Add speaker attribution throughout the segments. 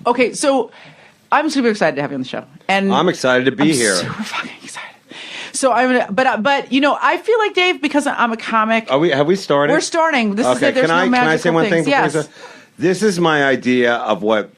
Speaker 1: Okay, so I'm super excited to have you on the show, and
Speaker 2: I'm excited to be here.
Speaker 1: Super fucking excited. So but you know, I feel like Dave, because I'm a comic.
Speaker 2: Have we started?
Speaker 1: We're starting. This is it. There's no magical
Speaker 2: can I say one thing?
Speaker 1: Yes.
Speaker 2: This is my idea of what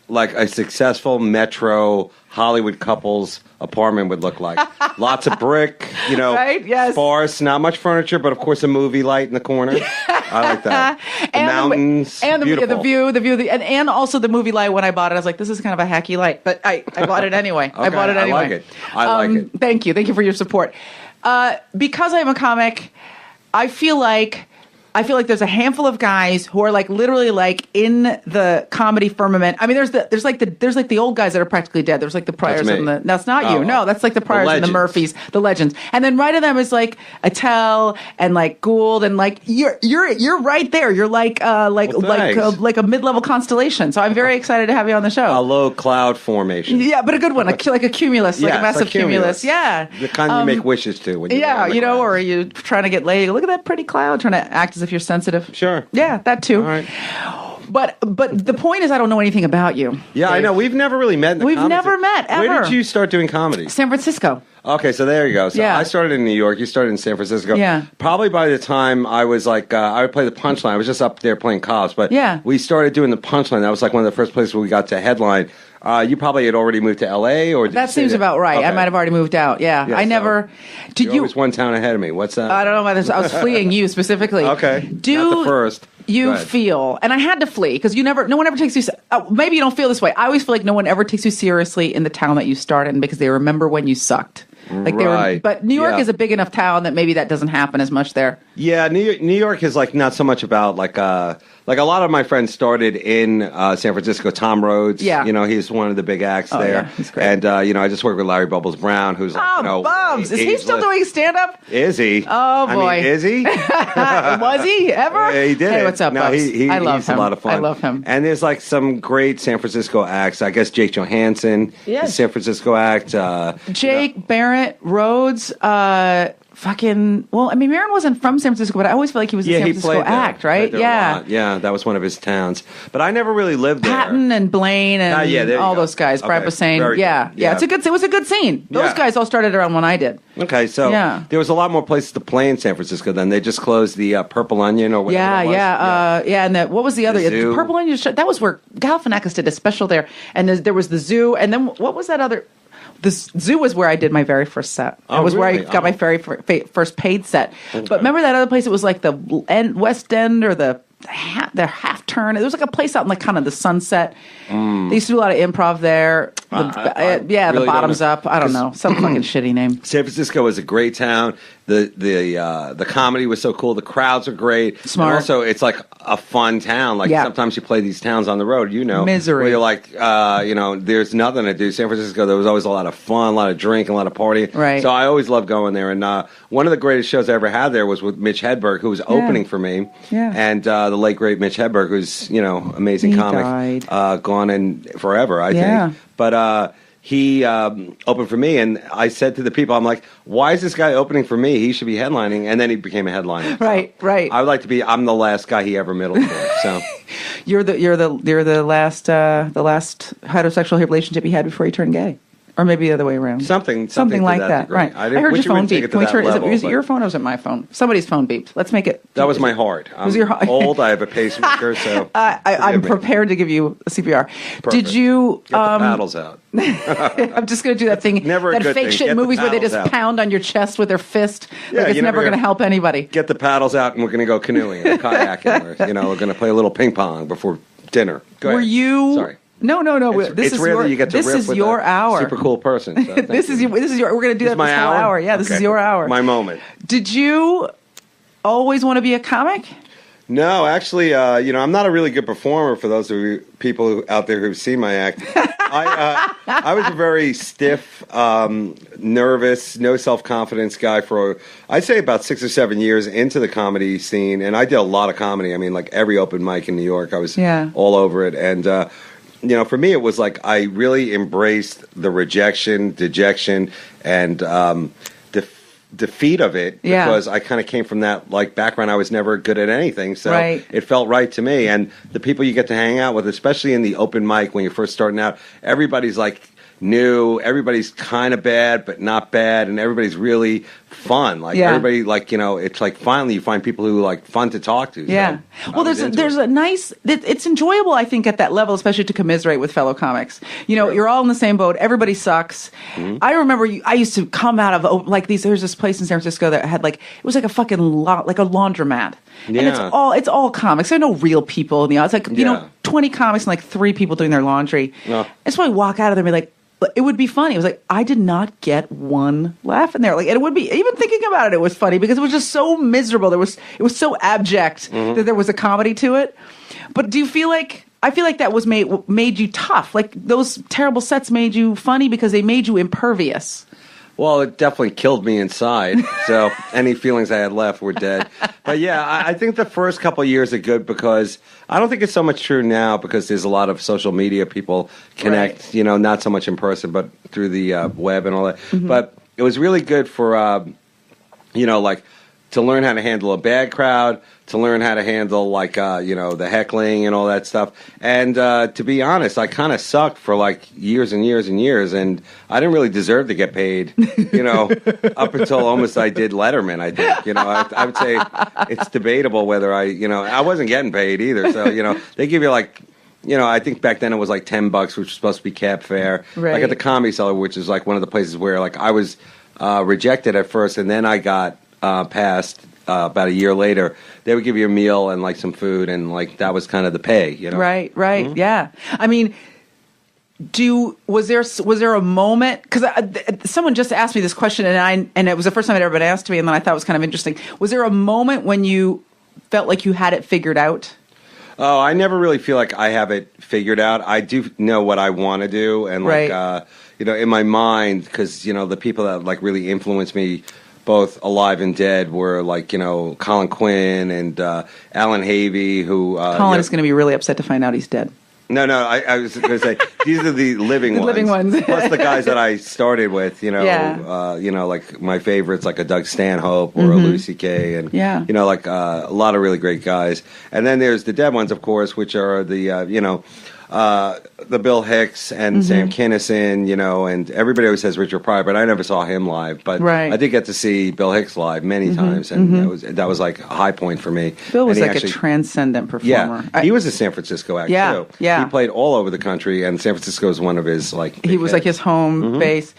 Speaker 2: like a successful metro Hollywood couple's apartment would look like. Lots of brick,
Speaker 1: right? Yes.
Speaker 2: Sparse, not much furniture, but of course a movie light in the corner. I like that. The mountains,
Speaker 1: and the
Speaker 2: beautiful.
Speaker 1: the view, and also the movie light. When I bought it, I was like, this is kind of a hacky light, but I bought it anyway.
Speaker 2: Okay, I bought it anyway. I like it.
Speaker 1: Thank you for your support. Because I'm a comic, I feel like there's a handful of guys who are like literally like in the comedy firmament. I mean, there's like the old guys that are practically dead. There's like the Pryors and that's not you. No, that's like the Pryors and the Murphys, the legends. And then right of them is like Attell and like Gould and like you're right there. You're like a mid-level constellation. So I'm very excited to have you on the show.
Speaker 2: A low cloud formation.
Speaker 1: Yeah, but a good one, like a cumulus, like a massive cumulus. Yeah,
Speaker 2: the kind you make wishes to. When
Speaker 1: or are you trying to get laid? Look at that pretty cloud, trying to act as if you're sensitive.
Speaker 2: Sure.
Speaker 1: Yeah, that too.
Speaker 2: All right.
Speaker 1: But the point is, I don't know anything about you.
Speaker 2: Yeah, Dave. I know. We've never really met. We've
Speaker 1: never met ever.
Speaker 2: Where did you start doing comedy?
Speaker 1: San Francisco.
Speaker 2: Okay, so there you go. So I started in New York. You started in San Francisco.
Speaker 1: Yeah.
Speaker 2: Probably by the time I was like, I would play the Punchline. I was just up there playing cops. But we started doing the Punchline. That was like one of the first places where we got to headline. You probably had already moved to L.A. or
Speaker 1: that seems about right. Okay. I might have already moved out. Yeah, I never.
Speaker 2: Did you? Always one town ahead of me. What's that?
Speaker 1: I don't know about this. I was fleeing you specifically.
Speaker 2: Okay. Not the first.
Speaker 1: You feel, and I had to flee because no one ever takes you. Maybe you don't feel this way. I always feel like no one ever takes you seriously in the town that you start in because they remember when you sucked. Like but New York is a big enough town that maybe that doesn't happen as much there.
Speaker 2: Yeah, New York is like not so much about like a lot of my friends started in San Francisco. Tom Rhodes, he's one of the big acts there.
Speaker 1: Yeah, he's great.
Speaker 2: And I just worked with Larry Bubbles Brown, who's
Speaker 1: Bubs. Is he still doing stand up?
Speaker 2: Is he?
Speaker 1: Oh boy,
Speaker 2: I mean, is he?
Speaker 1: Was he ever?
Speaker 2: Yeah, he did.
Speaker 1: Hey, what's up, Bubs? I love
Speaker 2: he's
Speaker 1: him.
Speaker 2: A lot of fun.
Speaker 1: I love him.
Speaker 2: And there's like some great San Francisco acts. I guess Jake Johansson, the San Francisco act.
Speaker 1: Jake Barrett, Rhodes. Maron wasn't from San Francisco, but I always feel like he was a San Francisco act, right?
Speaker 2: Yeah, that was one of his towns. But I never really lived there.
Speaker 1: Patton and Blaine and all those guys. Brad Posehn. It was a good scene. Those guys all started around when I did.
Speaker 2: Okay, so there was a lot more places to play in San Francisco then. They just closed the Purple Onion or whatever it was.
Speaker 1: And what was the other? The Purple Onion. That was where Galifianakis did a special there. And there was the Zoo. And then what was that other? The Zoo was where I did my very first set. It was where I got my very first paid set. Okay. But remember that other place? It was like the West End or the half turn. There was like a place out in like kind of the Sunset. They used to do a lot of improv there. The Bottoms Up. I don't know, some fucking shitty name.
Speaker 2: San Francisco was a great town. The comedy was so cool. The crowds are great.
Speaker 1: Smart.
Speaker 2: And also, it's like a fun town. Like sometimes you play these towns on the road.
Speaker 1: Misery.
Speaker 2: Where you're like, there's nothing to do. San Francisco, there was always a lot of fun, a lot of drink, a lot of partying.
Speaker 1: Right.
Speaker 2: So I always loved going there. And one of the greatest shows I ever had there was with Mitch Hedberg, who was opening for me.
Speaker 1: Yeah.
Speaker 2: And the late great Mitch Hedberg, who's amazing comic, gone in forever, I think. But he opened for me, and I said to the people, I'm like, why is this guy opening for me? He should be headlining. And then he became a headliner.
Speaker 1: Right.
Speaker 2: I would like to be. I'm the last guy he ever middled for. So
Speaker 1: you're the last heterosexual relationship he had before he turned gay. Or maybe the other way around.
Speaker 2: Something
Speaker 1: like that. Right. I heard your phone beep. Can we turn? Is it your phone or is it my phone? Somebody's phone beeped. Let's make it.
Speaker 2: That was my heart. I'm old. I have a pacemaker, so
Speaker 1: I'm prepared to give you a CPR.
Speaker 2: Perfect.
Speaker 1: Did you
Speaker 2: get the paddles out?
Speaker 1: I'm just going to do that thing.
Speaker 2: Never a
Speaker 1: that
Speaker 2: good
Speaker 1: fake
Speaker 2: thing.
Speaker 1: shit
Speaker 2: Get
Speaker 1: movies where they just pound on your chest with their fist. Like it's never going to help anybody.
Speaker 2: Get the paddles out, and we're going to go canoeing or kayaking, or we're going to play a little ping pong before dinner. Go ahead.
Speaker 1: Were you?
Speaker 2: Sorry.
Speaker 1: No. This is your hour.
Speaker 2: Super cool person. So
Speaker 1: this is your. We're going to do that this whole hour. Yeah, this is your hour.
Speaker 2: My moment.
Speaker 1: Did you always want to be a comic?
Speaker 2: No, actually, I'm not a really good performer. For those of you people out there who've seen my act, I was a very stiff, nervous, no self-confidence guy for I'd say about 6 or 7 years into the comedy scene, and I did a lot of comedy. I mean, like every open mic in New York, I was all over it, and. For me, it was like I really embraced the rejection, dejection, and defeat of it because I kind of came from that like background. I was never good at anything, so it felt right to me. And the people you get to hang out with, especially in the open mic when you're first starting out, everybody's like new, everybody's kind of bad but not bad, and everybody's really fun. Like everybody, like, you know, it's like finally you find people who like fun to talk to.
Speaker 1: Yeah. So well, there's a nice. It's enjoyable, I think, at that level, especially to commiserate with fellow comics. You know, you're all in the same boat. Everybody sucks. I remember I used to come out of like these. There's this place in San Francisco that had like it was like a fucking like a laundromat, and it's all comics. There are no real people in the audience. Like you know, 20 comics and like 3 people doing their laundry. That's why I walk out of there and be like. It would be funny. It was like I did not get one laugh in there. Like, and it would be even thinking about it. It was funny because it was just so miserable. It was so abject that there was a comedy to it. But do you feel like I feel like that was made you tough? Like those terrible sets made you funny because they made you impervious.
Speaker 2: Well, it definitely killed me inside. So any feelings I had left were dead. But yeah, I think the first couple of years are good because I don't think it's so much true now because there's a lot of social media. People connect, you know, not so much in person, but through the web and all that. But it was really good for, you know, like to learn how to handle a bad crowd, to learn how to handle like, you know, the heckling and all that stuff. And to be honest, I kind of sucked for like years and years and years. And I didn't really deserve to get paid, you know, up until almost I did Letterman, I think. You know, I would say it's debatable whether you know, I wasn't getting paid either. So, you know, they give you like, you know, I think back then it was like $10, which was supposed to be cab fare. Like at the Comedy Cellar, which is like one of the places where like I was rejected at first and then I got passed about a year later. They would give you a meal and like some food and like that was kind of the pay, you know. Right,
Speaker 1: yeah. I mean, was there a moment? Because someone just asked me this question and it was the first time it ever been asked to me, and then I thought it was kind of interesting. Was there a moment when you felt like you had it figured out?
Speaker 2: Oh, I never really feel like I have it figured out. I do know what I want to do, and like you know, in my mind, because you know the people that like really influenced me, both alive and dead, were like, you know, Colin Quinn and Alan Havey, who...
Speaker 1: Colin is going to be really upset to find out he's dead.
Speaker 2: No, I was going to say, these are the living ones.
Speaker 1: Living ones.
Speaker 2: Plus the guys that I started with, you know, you know, like my favorites, like a Doug Stanhope or a Louis C.K. and, you know, like a lot of really great guys. And then there's the dead ones, of course, which are the, you know... the Bill Hicks and Sam Kinison, you know, and everybody always says Richard Pryor, but I never saw him live. But I did get to see Bill Hicks live many times, and that was like a high point for me.
Speaker 1: Bill was like a transcendent performer.
Speaker 2: Yeah, he was a San Francisco act too. Yeah, he played all over the country, and San Francisco was one of his like.
Speaker 1: He was like his home base.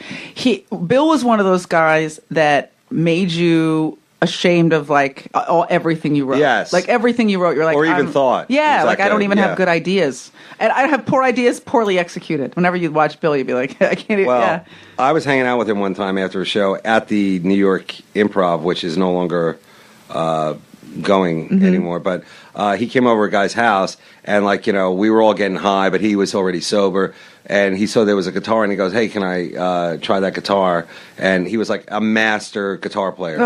Speaker 1: Bill was one of those guys that made you ashamed of like everything you wrote.
Speaker 2: Yes.
Speaker 1: Like everything you wrote, you're like,
Speaker 2: or even thought.
Speaker 1: Yeah, like I don't even have good ideas. And I have poor ideas, poorly executed. Whenever you watch Bill, you'd be like, I can't even.
Speaker 2: Well, I was hanging out with him one time after a show at the New York Improv, which is no longer going anymore. But he came over a guy's house, and like, you know, we were all getting high, but he was already sober. And he saw there was a guitar, and he goes, "Hey, can I try that guitar?" And he was like a master guitar player,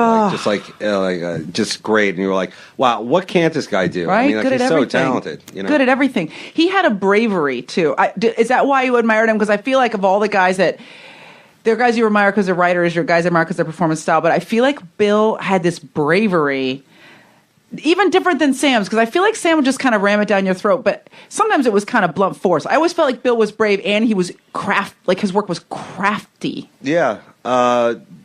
Speaker 2: just great. And you were like, "Wow, what can't this guy do?"
Speaker 1: Right?
Speaker 2: I mean, like,
Speaker 1: good
Speaker 2: he's
Speaker 1: at
Speaker 2: so
Speaker 1: everything.
Speaker 2: talented. You know?
Speaker 1: Good at everything. He had a bravery too. Is that why you admired him? Because I feel like of all the guys that. There are guys you admire because they're writers, your guys admire because their performance style, but I feel like Bill had this bravery, even different than Sam's, because I feel like Sam would just kind of ram it down your throat, but sometimes it was kind of blunt force. I always felt like Bill was brave and he was like his work was crafty.
Speaker 2: Yeah,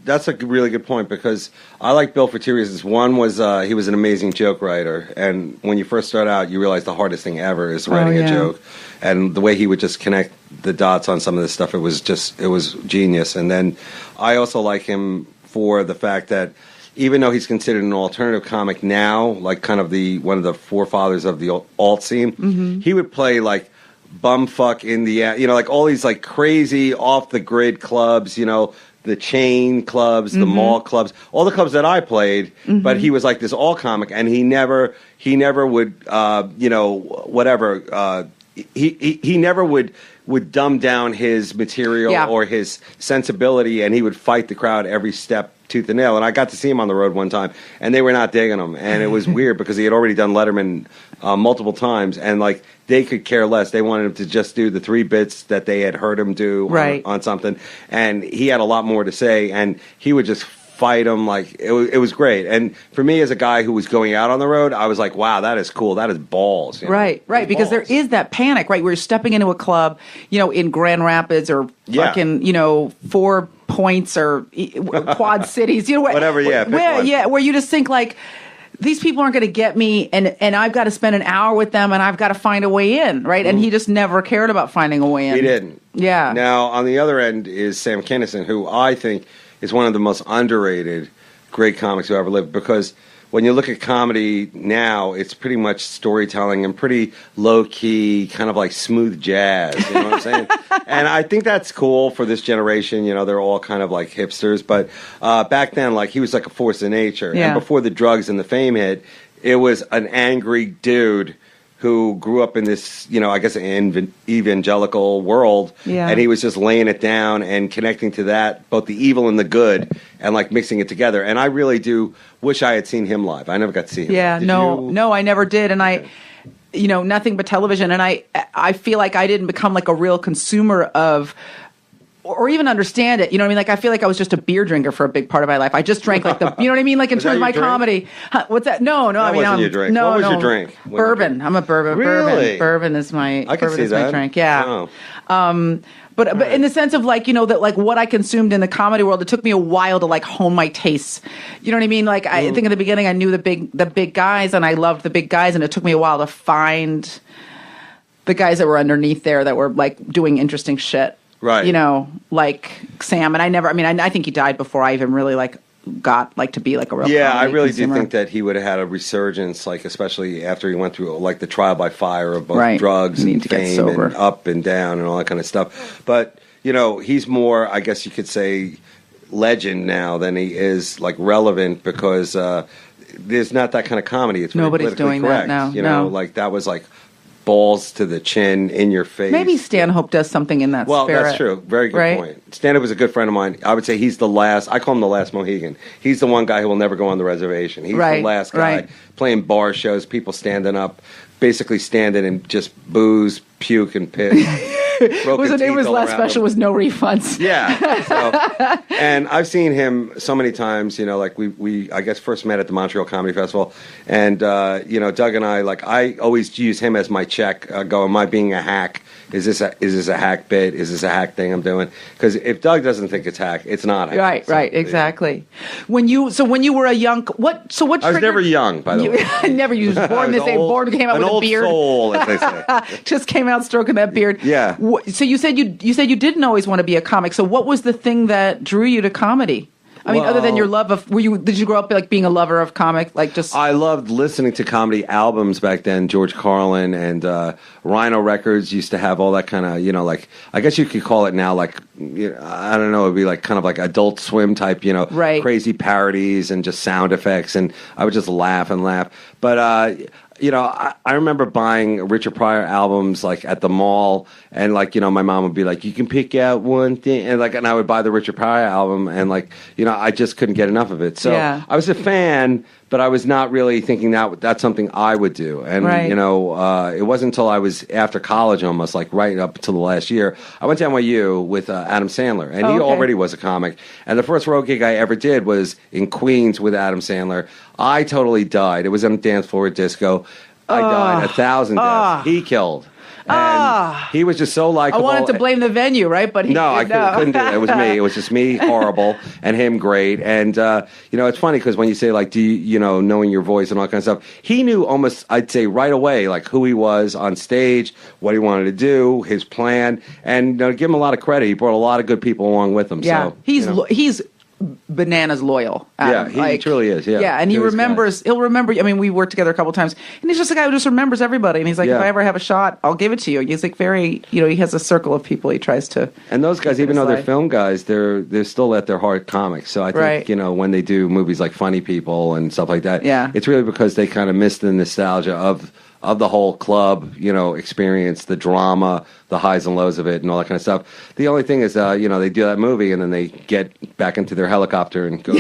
Speaker 2: that's a really good point because I like Bill for 2 reasons. One was he was an amazing joke writer, and when you first start out, you realize the hardest thing ever is writing a joke, and the way he would just connect the dots on some of this stuff, it was genius. And then I also like him for the fact that even though he's considered an alternative comic now, like kind of one of the forefathers of the alt scene, he would play like bumfuck in the, you know, like all these like crazy off the grid clubs, you know, the chain clubs, the mall clubs, all the clubs that I played, but he was like this all comic, and he never would, you know, whatever, he never would dumb down his material or his sensibility, and he would fight the crowd every step tooth and nail. And I got to see him on the road one time, and they were not digging him, and it was weird because he had already done Letterman multiple times, and like they could care less. They wanted him to just do the 3 bits that they had heard him do on something, and he had a lot more to say, and he would just fight them. Like it was great. And for me, as a guy who was going out on the road, I was like, wow, that is cool. That is balls. You know?
Speaker 1: Right. Because there is that panic, right? Where you're stepping into a club, in Grand Rapids or fucking, 4 Points or Quad Cities,
Speaker 2: whatever.
Speaker 1: Where you just think like, these people aren't going to get me, and I've got to spend an hour with them, and I've got to find a way in, right? And he just never cared about finding a way in.
Speaker 2: He didn't.
Speaker 1: Yeah.
Speaker 2: Now, on the other end is Sam Kinison, who I think is one of the most underrated great comics who ever lived, because when you look at comedy now, it's pretty much storytelling and pretty low-key, kind of like smooth jazz, you know what I'm saying? And I think that's cool for this generation. They're all kind of like hipsters. But back then, like, he was like a force of nature.
Speaker 1: Yeah.
Speaker 2: And before the drugs and the fame hit, it was an angry dude who grew up in this, I guess, evangelical world.
Speaker 1: Yeah.
Speaker 2: And he was just laying it down and connecting to that, both the evil and the good, and like mixing it together. And I really do wish I had seen him live. I never got to see him.
Speaker 1: Yeah, no, I never did. And I, nothing but television. And I feel like I didn't become like a real consumer of, or even understand it. You know what I mean? Like, I feel like I was just a beer drinker for a big part of my life. I just drank like you know what I mean? Like in terms of my comedy. Huh, what's that? No.
Speaker 2: That wasn't your drink.
Speaker 1: No,
Speaker 2: what was your drink?
Speaker 1: Bourbon. I'm a bourbon.
Speaker 2: Really?
Speaker 1: Bourbon is my.
Speaker 2: I can
Speaker 1: bourbon
Speaker 2: see
Speaker 1: is
Speaker 2: that.
Speaker 1: my drink. Yeah.
Speaker 2: Oh.
Speaker 1: But in the sense of like, that like what I consumed in the comedy world, it took me a while to like hone my tastes. You know what I mean? Like I think in the beginning I knew the big guys and I loved the big guys, and it took me a while to find the guys that were underneath there that were like doing interesting shit.
Speaker 2: Right.
Speaker 1: Like Sam. And I think he died before I even really like got like to be like a real
Speaker 2: Yeah, I
Speaker 1: comedy
Speaker 2: really
Speaker 1: consumer.
Speaker 2: do think that he would have had a resurgence, like especially after he went through like the trial by fire of both
Speaker 1: Right.
Speaker 2: drugs
Speaker 1: You need
Speaker 2: and
Speaker 1: to get
Speaker 2: fame
Speaker 1: sober.
Speaker 2: and up and down and all that kind of stuff. But he's more, I guess you could say, legend now than he is like relevant, because there's not that kind of comedy. It's very
Speaker 1: Nobody's
Speaker 2: politically
Speaker 1: doing that
Speaker 2: correct.
Speaker 1: now. No.
Speaker 2: Like that was like balls to the chin, in your face.
Speaker 1: Maybe Stanhope does something in that
Speaker 2: Well,
Speaker 1: spirit.
Speaker 2: that's true. Very good
Speaker 1: right?
Speaker 2: point. Stanhope was a good friend of mine. I would say he's the last. I call him the last Mohican. He's the one guy who will never go on the reservation. He's
Speaker 1: Right,
Speaker 2: the last guy
Speaker 1: right.
Speaker 2: playing bar shows, people standing up, basically standing and just booze, puke, and piss.
Speaker 1: Was the name of his last special was No Refunds.
Speaker 2: Yeah. So, and I've seen him so many times, like we I guess first met at the Montreal Comedy Festival. And, Doug and I, like, I always use him as my check. Go, am I being a hack? Is this a hack bit? Is this a hack thing I'm doing? Because if Doug doesn't think it's hack, it's not hack.
Speaker 1: Right,
Speaker 2: So,
Speaker 1: right, exactly. When you were a young, what
Speaker 2: I was
Speaker 1: triggered-
Speaker 2: never young, by the way.
Speaker 1: I never used born this age. Born came out
Speaker 2: an
Speaker 1: with a
Speaker 2: old
Speaker 1: beard.
Speaker 2: soul, as they say.
Speaker 1: Just came out stroking that beard.
Speaker 2: Yeah.
Speaker 1: So you said you didn't always want to be a comic. So what was the thing that drew you to comedy? I mean, other than your love of, did you grow up like being a lover of comic? Like just.
Speaker 2: I loved listening to comedy albums back then. George Carlin and Rhino Records used to have all that kind of, like, I guess you could call it now, like, I don't know, it'd be like kind of like Adult Swim type,
Speaker 1: Right.
Speaker 2: crazy parodies and just sound effects. And I would just laugh and laugh. But, I remember buying Richard Pryor albums like at the mall, and like, my mom would be like, you can pick out one thing, and I would buy the Richard Pryor album, and like, I just couldn't get enough of it. So
Speaker 1: Yeah.
Speaker 2: I was a fan, but I was not really thinking that's something I would do. And,
Speaker 1: Right.
Speaker 2: it wasn't until I was after college, almost like right up until the last year, I went to NYU with Adam Sandler, and he
Speaker 1: okay.
Speaker 2: already was a comic. And the first road gig I ever did was in Queens with Adam Sandler. I totally died. It was on the dance floor at disco. I died 1,000 deaths. He killed. And he was just so
Speaker 1: I
Speaker 2: likable.
Speaker 1: wanted to blame the venue, right? But
Speaker 2: I couldn't do it. It was me. It was just me, horrible, and him, great. And it's funny because when you say like, do you, knowing your voice and all that kind of stuff, he knew almost, I'd say right away, like who he was on stage, what he wanted to do, his plan, and give him a lot of credit. He brought a lot of good people along with him.
Speaker 1: Yeah,
Speaker 2: So,
Speaker 1: he's bananas loyal. Adam.
Speaker 2: Yeah, he truly is. Yeah,
Speaker 1: and he
Speaker 2: Truly is
Speaker 1: remembers. He'll remember. I mean, we worked together a couple times, and he's just a guy who just remembers everybody. And he's like,
Speaker 2: Yeah.
Speaker 1: if I ever have a shot, I'll give it to you. He's like very, he has a circle of people he tries to.
Speaker 2: And those guys,
Speaker 1: keep in
Speaker 2: even
Speaker 1: his
Speaker 2: though they're
Speaker 1: life.
Speaker 2: film guys, they're still at their heart comics. So I think
Speaker 1: Right.
Speaker 2: when they do movies like Funny People and stuff like that,
Speaker 1: Yeah.
Speaker 2: it's really because they kind of miss the nostalgia of the whole club, experience, the drama, the highs and lows of it, and all that kind of stuff. The only thing is, they do that movie and then they get back into their helicopter and go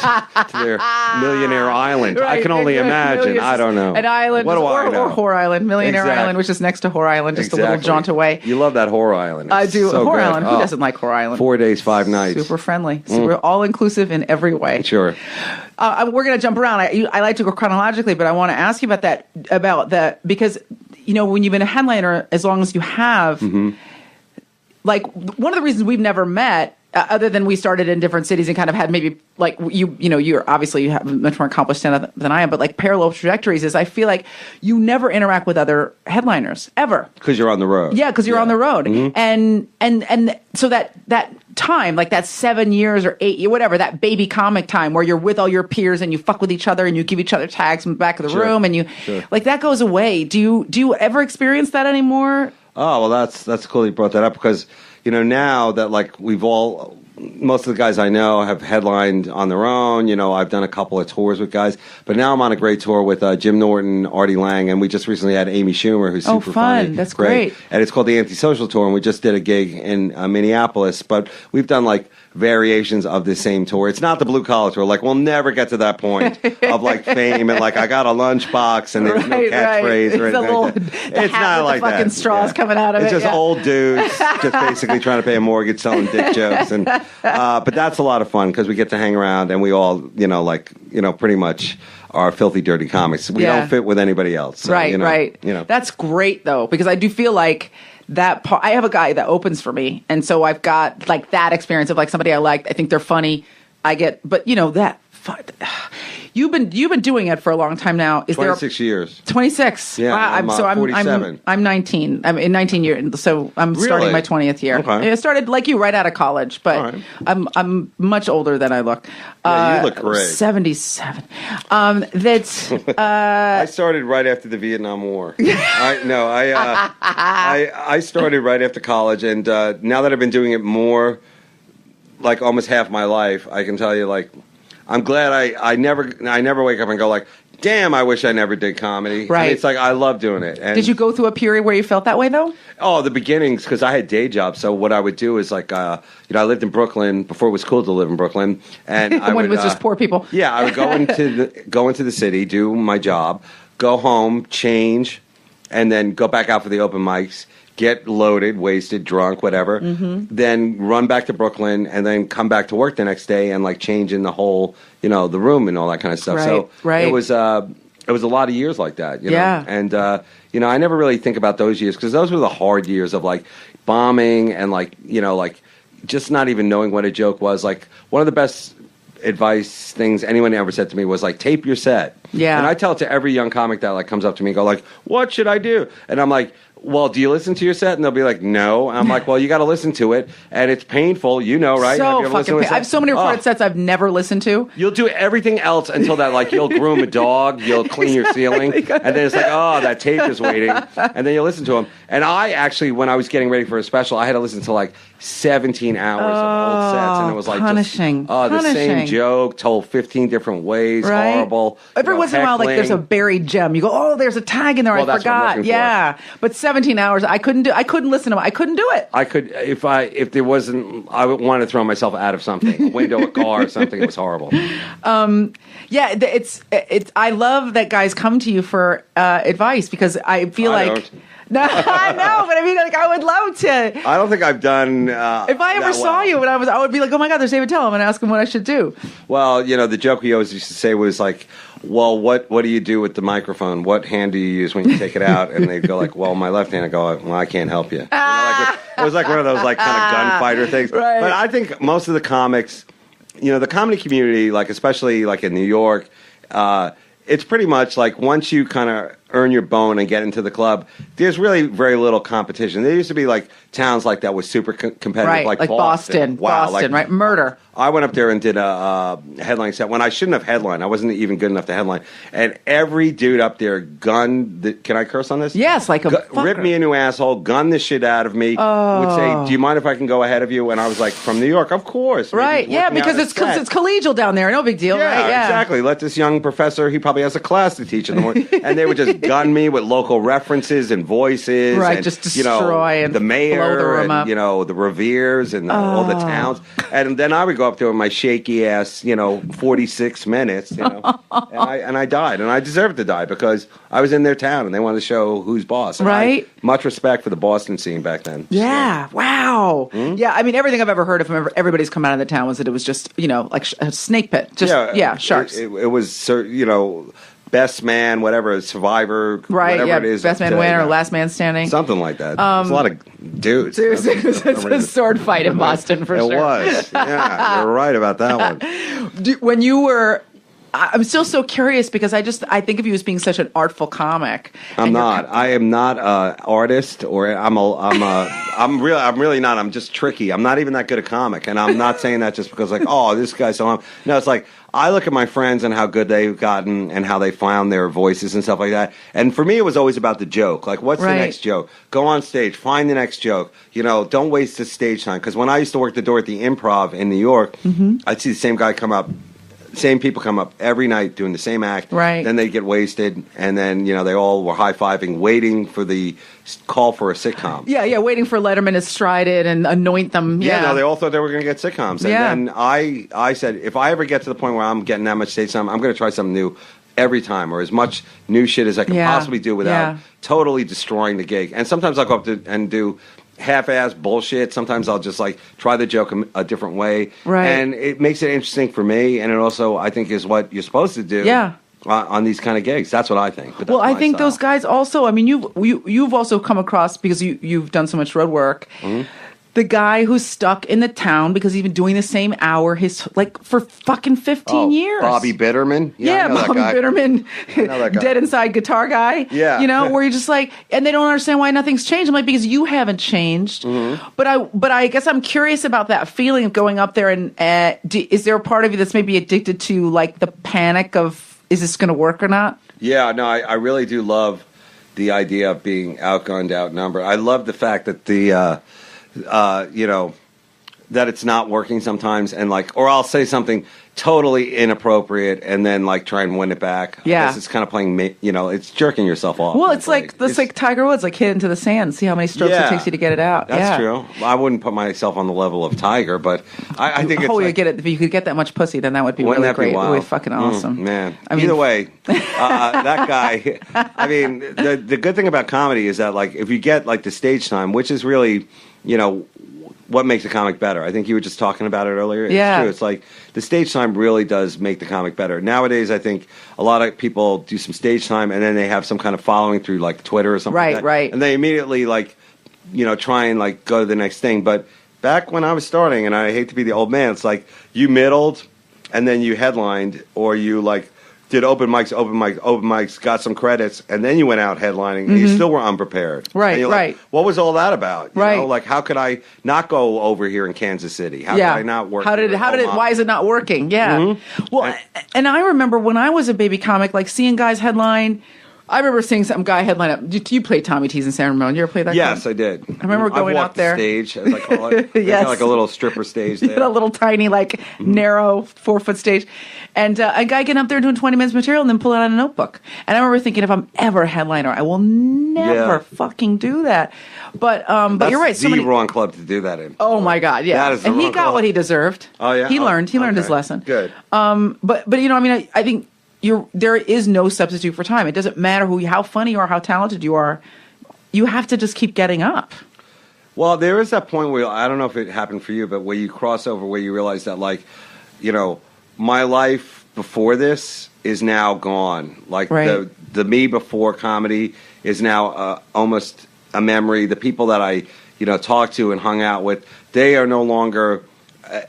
Speaker 2: to their millionaire island.
Speaker 1: Right,
Speaker 2: I can only imagine. I don't know.
Speaker 1: An island,
Speaker 2: What do I know?
Speaker 1: Or Whore Island, Millionaire
Speaker 2: Exactly.
Speaker 1: Island, which is next to Whore Island, just a little jaunt away.
Speaker 2: You love that Whore Island.
Speaker 1: I
Speaker 2: It's
Speaker 1: do.
Speaker 2: so
Speaker 1: Whore
Speaker 2: good.
Speaker 1: Island. Who doesn't like Whore Island?
Speaker 2: 4 days, 5 nights.
Speaker 1: Super friendly. Super all inclusive in every way.
Speaker 2: Sure.
Speaker 1: We're going to jump around. I like to go chronologically, but I want to ask you about that, because, when you've been a headliner as long as you have, like, one of the reasons we've never met, other than we started in different cities and kind of had maybe like you're obviously you have much more accomplished stand-up than I am, but like parallel trajectories is I feel like you never interact with other headliners ever
Speaker 2: Because you're on the road.
Speaker 1: Yeah, because you're on the road, and so that time, like that 7 years or 8 years, whatever, that baby comic time where you're with all your peers and you fuck with each other and you give each other tags from the back of the room and you like that goes away. Do you ever experience that anymore?
Speaker 2: Oh, well, that's cool you brought that up because, now that like most of the guys I know have headlined on their own. I've done a couple of tours with guys, but now I'm on a great tour with Jim Norton, Artie Lang, and we just recently had Amy Schumer, who's super funny.
Speaker 1: That's great.
Speaker 2: And it's called the Antisocial Tour, and we just did a gig in Minneapolis, but we've done like variations of the same tour. It's not the blue collar tour. Like we'll never get to that point of like fame and like I got a lunchbox and there's no catchphrase or anything like that. It's not like that.
Speaker 1: Fucking straws coming out of
Speaker 2: it's
Speaker 1: it.
Speaker 2: It's just old dudes just basically trying to pay a mortgage, selling dick jokes, and but that's a lot of fun because we get to hang around and we all pretty much are filthy dirty comics. We don't fit with anybody else. So,
Speaker 1: right. That's great though because I do feel like. That part, I have a guy that opens for me, and so I've got like that experience of like somebody I like. I think they're funny. But that you've been doing it for a long time now. Is
Speaker 2: 26 years.
Speaker 1: 26.
Speaker 2: Yeah,
Speaker 1: I'm
Speaker 2: 47.
Speaker 1: I'm 19. I'm in 19 years, so I'm starting my 20th year.
Speaker 2: Okay.
Speaker 1: I started like you right out of college, but
Speaker 2: right.
Speaker 1: I'm much older than I look.
Speaker 2: Yeah, you look great.
Speaker 1: 77. That's
Speaker 2: I started right after the Vietnam War. I started right after college, and now that I've been doing it more, like almost half my life, I can tell you, like, I'm glad I never wake up and go like, damn, I wish I never did comedy.
Speaker 1: Right.
Speaker 2: I mean, it's like I love doing it. And
Speaker 1: did you go through a period where you felt that way though?
Speaker 2: Oh, the beginnings, because I had day jobs. So what I would do is like, I lived in Brooklyn before it was cool to live in Brooklyn, and
Speaker 1: when it was just poor people.
Speaker 2: Yeah, I would go into the city, do my job, go home, change, and then go back out for the open mics. Get loaded, wasted, drunk, whatever. Then run back to Brooklyn, and then come back to work the next day and like change in the whole, the room and all that kind of stuff.
Speaker 1: Right.
Speaker 2: It was a lot of years like that.
Speaker 1: Yeah.
Speaker 2: And I never really think about those years because those were the hard years of like bombing and like just not even knowing what a joke was. Like one of the best advice things anyone ever said to me was like tape your set.
Speaker 1: Yeah.
Speaker 2: And I tell it to every young comic that like comes up to me and go like, what should I do? And I'm like, well, do you listen to your set? And they'll be like, no. And I'm like, well, you got to listen to it. And it's painful, right?
Speaker 1: So fucking I have so many recorded sets I've never listened to.
Speaker 2: You'll do everything else until that, like, you'll groom a dog, you'll clean your ceiling, and then it's like, oh, that tape is waiting. And then you'll listen to them. And I actually, when I was getting ready for a special, I had to listen to, like, 17 hours of old sets. And it was like,
Speaker 1: punishing.
Speaker 2: The same joke, told 15 different ways,
Speaker 1: right?
Speaker 2: Horrible.
Speaker 1: Every once in a while, like, there's a buried gem. You go, oh, there's a tag in there, I forgot. Yeah. But 17 hours, I couldn't listen to them. I couldn't do it.
Speaker 2: I could, if there wasn't, I would want to throw myself out of something, a window, a car, or something. It was horrible.
Speaker 1: It's I love that guys come to you for advice because I feel like. No, I know, but I mean, like, I would love to.
Speaker 2: I don't think I've done.
Speaker 1: If I ever saw you when I would be like, oh my God, there's Dave Attell. I'm going to ask him what I should do.
Speaker 2: Well, the joke we always used to say was like, well, what do you do with the microphone? What hand do you use when you take it out? And they'd go like, well, my left hand. I go, well, I can't help you. It was like one of those like kind of gunfighter things.
Speaker 1: Right.
Speaker 2: But I think most of the comics, the comedy community, like especially like in New York, it's pretty much like once you kind of earn your bone and get into the club, there's really very little competition. There used to be like towns like that was super competitive,
Speaker 1: right,
Speaker 2: like
Speaker 1: Boston.
Speaker 2: Wow,
Speaker 1: Boston, right? Murder.
Speaker 2: I went up there and did a headline set when I shouldn't have headlined. I wasn't even good enough to headline. And every dude up there can I curse on this?
Speaker 1: Yes, like
Speaker 2: ripped me a new asshole, gunned the shit out of me, would say, do you mind if I can go ahead of you? And I was like, from New York, of course.
Speaker 1: Right, yeah, because it's collegial down there. No big deal, right? Yeah,
Speaker 2: exactly. Let this young professor, he probably has a class to teach in the morning. And they would just gun me with local references and voices.
Speaker 1: Right,
Speaker 2: and,
Speaker 1: just destroy and
Speaker 2: the mayor
Speaker 1: blow the room
Speaker 2: and,
Speaker 1: up.
Speaker 2: the Reveres and all the towns. And then I would go up there with my shaky ass, 46 minutes, and I died. And I deserved to die because I was in their town and they wanted to show who's boss. And
Speaker 1: right.
Speaker 2: Much respect for the Boston scene back then.
Speaker 1: Yeah. Wow. Mm-hmm. Yeah. I mean, everything I've ever heard of from everybody's come out of the town was that it was just, like a snake pit. Just, sharks.
Speaker 2: It was, best man, whatever, survivor,
Speaker 1: right?
Speaker 2: Whatever it is.
Speaker 1: Best man winner, last man standing.
Speaker 2: Something like that. There's a lot of dudes.
Speaker 1: It's a sword fight in Boston for sure.
Speaker 2: It was. Yeah, you're right about that one.
Speaker 1: When you were... I'm still so curious because I think of you as being such an artful comic.
Speaker 2: I'm not. I am not an artist, or I'm really not. I'm just tricky. I'm not even that good a comic, and I'm not saying that just because this guy's so. No, it's like I look at my friends and how good they've gotten and how they found their voices and stuff like that. And for me, it was always about the joke. Like, what's the next joke? Go on stage, find the next joke. Don't waste the stage time. Because when I used to work the door at the Improv in New York, I'd see the same guy come up. Same people come up every night doing the same act.
Speaker 1: Right.
Speaker 2: Then they get wasted, and then they all were high-fiving, waiting for the call for a sitcom.
Speaker 1: Yeah, waiting for Letterman to stride it and anoint them. Yeah,
Speaker 2: no, they all thought they were going to get sitcoms. And then I said, if I ever get to the point where I'm getting that much stage time, I'm going to try something new every time, or as much new shit as I can possibly do without totally destroying the gig. And sometimes I'll go up and do half-ass bullshit. Sometimes I'll just try the joke a different way,
Speaker 1: right? And
Speaker 2: it makes it interesting for me, and it also I think is what you're supposed to do. On these kind of gigs, that's what I think. But
Speaker 1: I think those guys also. I mean, you've also come across because you've done so much road work. Mm-hmm. The guy who's stuck in the town because he's been doing the same hour for fucking 15 years.
Speaker 2: Bobby Bitterman?
Speaker 1: Yeah, Bobby Bitterman, dead inside guitar guy.
Speaker 2: Yeah.
Speaker 1: Where you're just and they don't understand why nothing's changed. I'm like, because you haven't changed. Mm-hmm. But I guess I'm curious about that feeling of going up there and is there a part of you that's maybe addicted to the panic of, is this going to work or not?
Speaker 2: Yeah, no, I really do love the idea of being outgunned, outnumbered. I love the fact that that it's not working sometimes, and or I'll say something totally inappropriate and then like try and win it back.
Speaker 1: Yeah.
Speaker 2: I guess it's kind of playing, it's jerking yourself off.
Speaker 1: Well, it's like Tiger Woods, like hit into the sand. See how many strokes it takes you to get it out.
Speaker 2: That's true. I wouldn't put myself on the level of Tiger, but I think it's.
Speaker 1: Oh, you get it. If you could get that much pussy, then that would be really great. It would be fucking awesome.
Speaker 2: Man. Either way, that guy. I mean, the good thing about comedy is that like if you get like the stage time, which is really, what makes a comic better. I think you were just talking about it earlier. It's true. It's like the stage time really does make the comic better. Nowadays, I think a lot of people do some stage time and then they have some kind of following through like Twitter or something like that.
Speaker 1: Right.
Speaker 2: And they immediately like, try and like go to the next thing. But back when I was starting, and I hate to be the old man, it's like you middled and then you headlined, or you like did open mics, got some credits, and then you went out headlining, and you still were unprepared.
Speaker 1: Right,
Speaker 2: and you're
Speaker 1: right.
Speaker 2: Like, what was all that about? You
Speaker 1: right.
Speaker 2: know? Like, how could I not go over here in Kansas City? How could I not work?
Speaker 1: Why is it not working? Yeah. Mm-hmm. Well, and I remember when I was a baby comic, like seeing guys headline. I remember seeing some guy headline up. You played Tommy T's in San Ramon. You ever play that?
Speaker 2: Yes,
Speaker 1: club?
Speaker 2: I did.
Speaker 1: I remember going out there.
Speaker 2: Stage, as I call it.
Speaker 1: Yes.
Speaker 2: Like a little stripper stage there.
Speaker 1: A little tiny, like narrow 4-foot stage. And a guy getting up there doing 20 minutes material and then pulling out a notebook. And I remember thinking, if I'm ever a headliner, I will never fucking do that. But you're right.
Speaker 2: That's the wrong club to do that in.
Speaker 1: Oh my God, yeah.
Speaker 2: That is the
Speaker 1: and he
Speaker 2: wrong
Speaker 1: got
Speaker 2: club.
Speaker 1: what he deserved.
Speaker 2: Oh yeah.
Speaker 1: He learned his lesson.
Speaker 2: Good.
Speaker 1: But I think. There is no substitute for time. It doesn't matter how funny you are, how talented you are. You have to just keep getting up.
Speaker 2: Well, there is that point where, I don't know if it happened for you, but where you cross over, where you realize that, like, my life before this is now gone. Like,
Speaker 1: right.
Speaker 2: the me before comedy is now almost a memory. The people that I, talked to and hung out with, they are no longer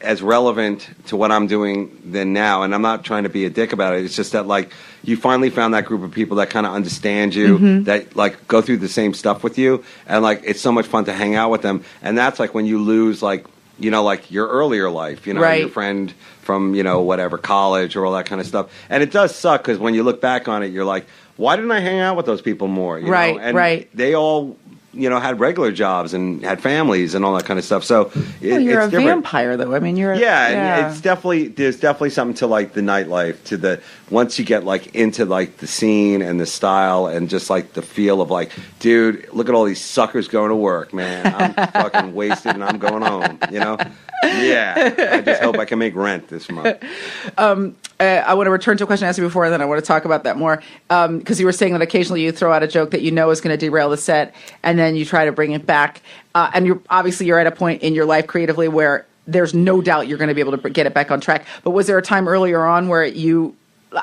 Speaker 2: as relevant to what I'm doing than now. And I'm not trying to be a dick about it. It's just that, like, you finally found that group of people that kind of understand you, that, like, go through the same stuff with you. And, like, it's so much fun to hang out with them. And that's, like, when you lose, like, like your earlier life,
Speaker 1: right.
Speaker 2: your friend from, whatever, college or all that kind of stuff. And it does suck because when you look back on it, you're like, why didn't I hang out with those people more?
Speaker 1: Right,
Speaker 2: and
Speaker 1: right.
Speaker 2: they all, had regular jobs and had families and all that kind of stuff. So
Speaker 1: you're
Speaker 2: it's
Speaker 1: a
Speaker 2: different.
Speaker 1: vampire, though. I mean, you're
Speaker 2: And it's definitely there's definitely something to like the nightlife, to the once you get like into like the scene and the style and just like the feel of like, dude, look at all these suckers going to work, man. I'm fucking wasted and I'm going home. Yeah, I just hope I can make rent this month.
Speaker 1: I want to return to a question I asked you before, and then I want to talk about that more. Because you were saying that occasionally you throw out a joke that you know is going to derail the set, and then you try to bring it back. And you're at a point in your life creatively where there's no doubt you're going to be able to get it back on track. But was there a time earlier on where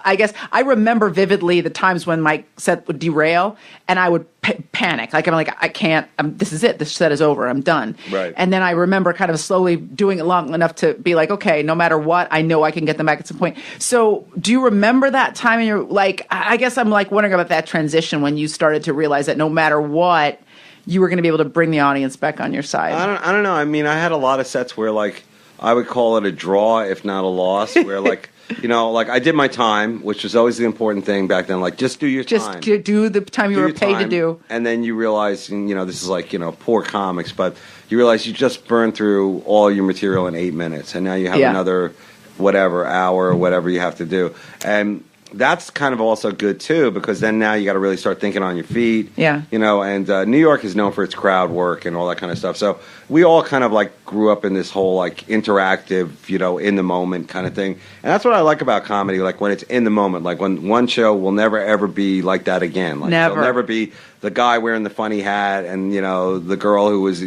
Speaker 1: I guess I remember vividly the times when my set would derail and I would panic. Like, I'm like, I can't, this is it. This set is over. I'm done.
Speaker 2: Right.
Speaker 1: And then I remember kind of slowly doing it long enough to be like, okay, no matter what, I know I can get them back at some point. So do you remember that time in your, like, I guess I'm like wondering about that transition when you started to realize that no matter what, you were going to be able to bring the audience back on your side?
Speaker 2: I don't know. I mean, I had a lot of sets where like I would call it a draw, if not a loss, where like, like I did my time, which was always the important thing back then. Like, just do your time.
Speaker 1: Just do the time you were paid to do.
Speaker 2: And then you realize, this is like, poor comics, but you realize you just burned through all your material in 8 minutes. And now you have another whatever hour or whatever you have to do. And that's kind of also good too, because then now you got to really start thinking on your feet.
Speaker 1: Yeah.
Speaker 2: And New York is known for its crowd work and all that kind of stuff. So we all kind of like grew up in this whole like interactive, in the moment kind of thing. And that's what I like about comedy, like when it's in the moment, like when one show will never ever be like that again. Like
Speaker 1: never.
Speaker 2: There'll never be the guy wearing the funny hat and, the girl who was,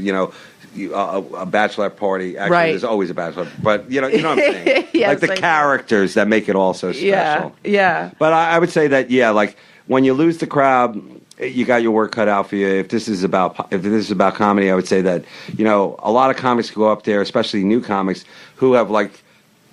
Speaker 2: a bachelor party. Actually,
Speaker 1: right.
Speaker 2: There's always a bachelor, but you know what I'm saying.
Speaker 1: Yes,
Speaker 2: like the characters that make it all so special.
Speaker 1: Yeah.
Speaker 2: But I would say that like when you lose the crowd, you got your work cut out for you. If this is about comedy, I would say that a lot of comics go up there, especially new comics who have like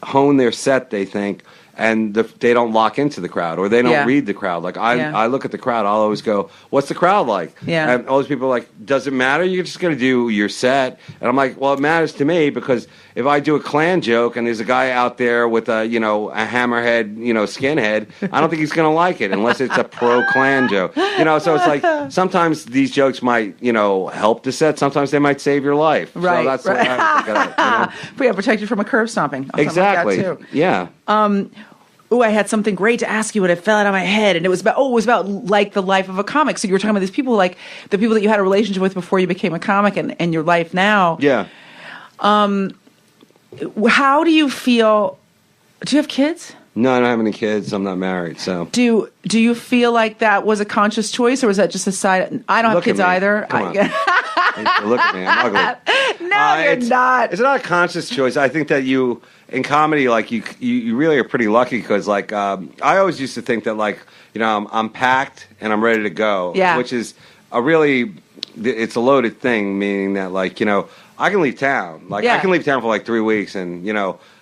Speaker 2: honed their set. They think. And they don't lock into the crowd, or they don't read the crowd. Like I look at the crowd, I'll always go, "What's the crowd like?"
Speaker 1: Yeah.
Speaker 2: And all those people are like, "Does it matter? You're just going to do your set." And I'm like, "Well, it matters to me because if I do a Klan joke and there's a guy out there with a a hammerhead skinhead, I don't think he's going to like it unless it's a pro Klan joke. So it's like sometimes these jokes might help the set, sometimes they might save your life.
Speaker 1: Right.
Speaker 2: So that's the way I think of it.
Speaker 1: But protect you from a curb stomping.
Speaker 2: Exactly.
Speaker 1: Like that too.
Speaker 2: Yeah.
Speaker 1: I had something great to ask you, and it fell out of my head. And it was about like the life of a comic. So you were talking about these people, like the people that you had a relationship with before you became a comic, and your life now.
Speaker 2: Yeah.
Speaker 1: How do you feel? Do you have kids?
Speaker 2: No, I don't have any kids. I'm not married, so.
Speaker 1: Do you feel like that was a conscious choice, or was that just a side? I don't have kids either.
Speaker 2: Come on. Look at me. I'm ugly.
Speaker 1: No, you're not.
Speaker 2: It's not a conscious choice. I think that you, in comedy, like you really are pretty lucky because, like, I always used to think that, like, I'm packed and I'm ready to go.
Speaker 1: Yeah.
Speaker 2: Which is it's a loaded thing, meaning that, like, I can leave town. Like, I can leave town for like 3 weeks and,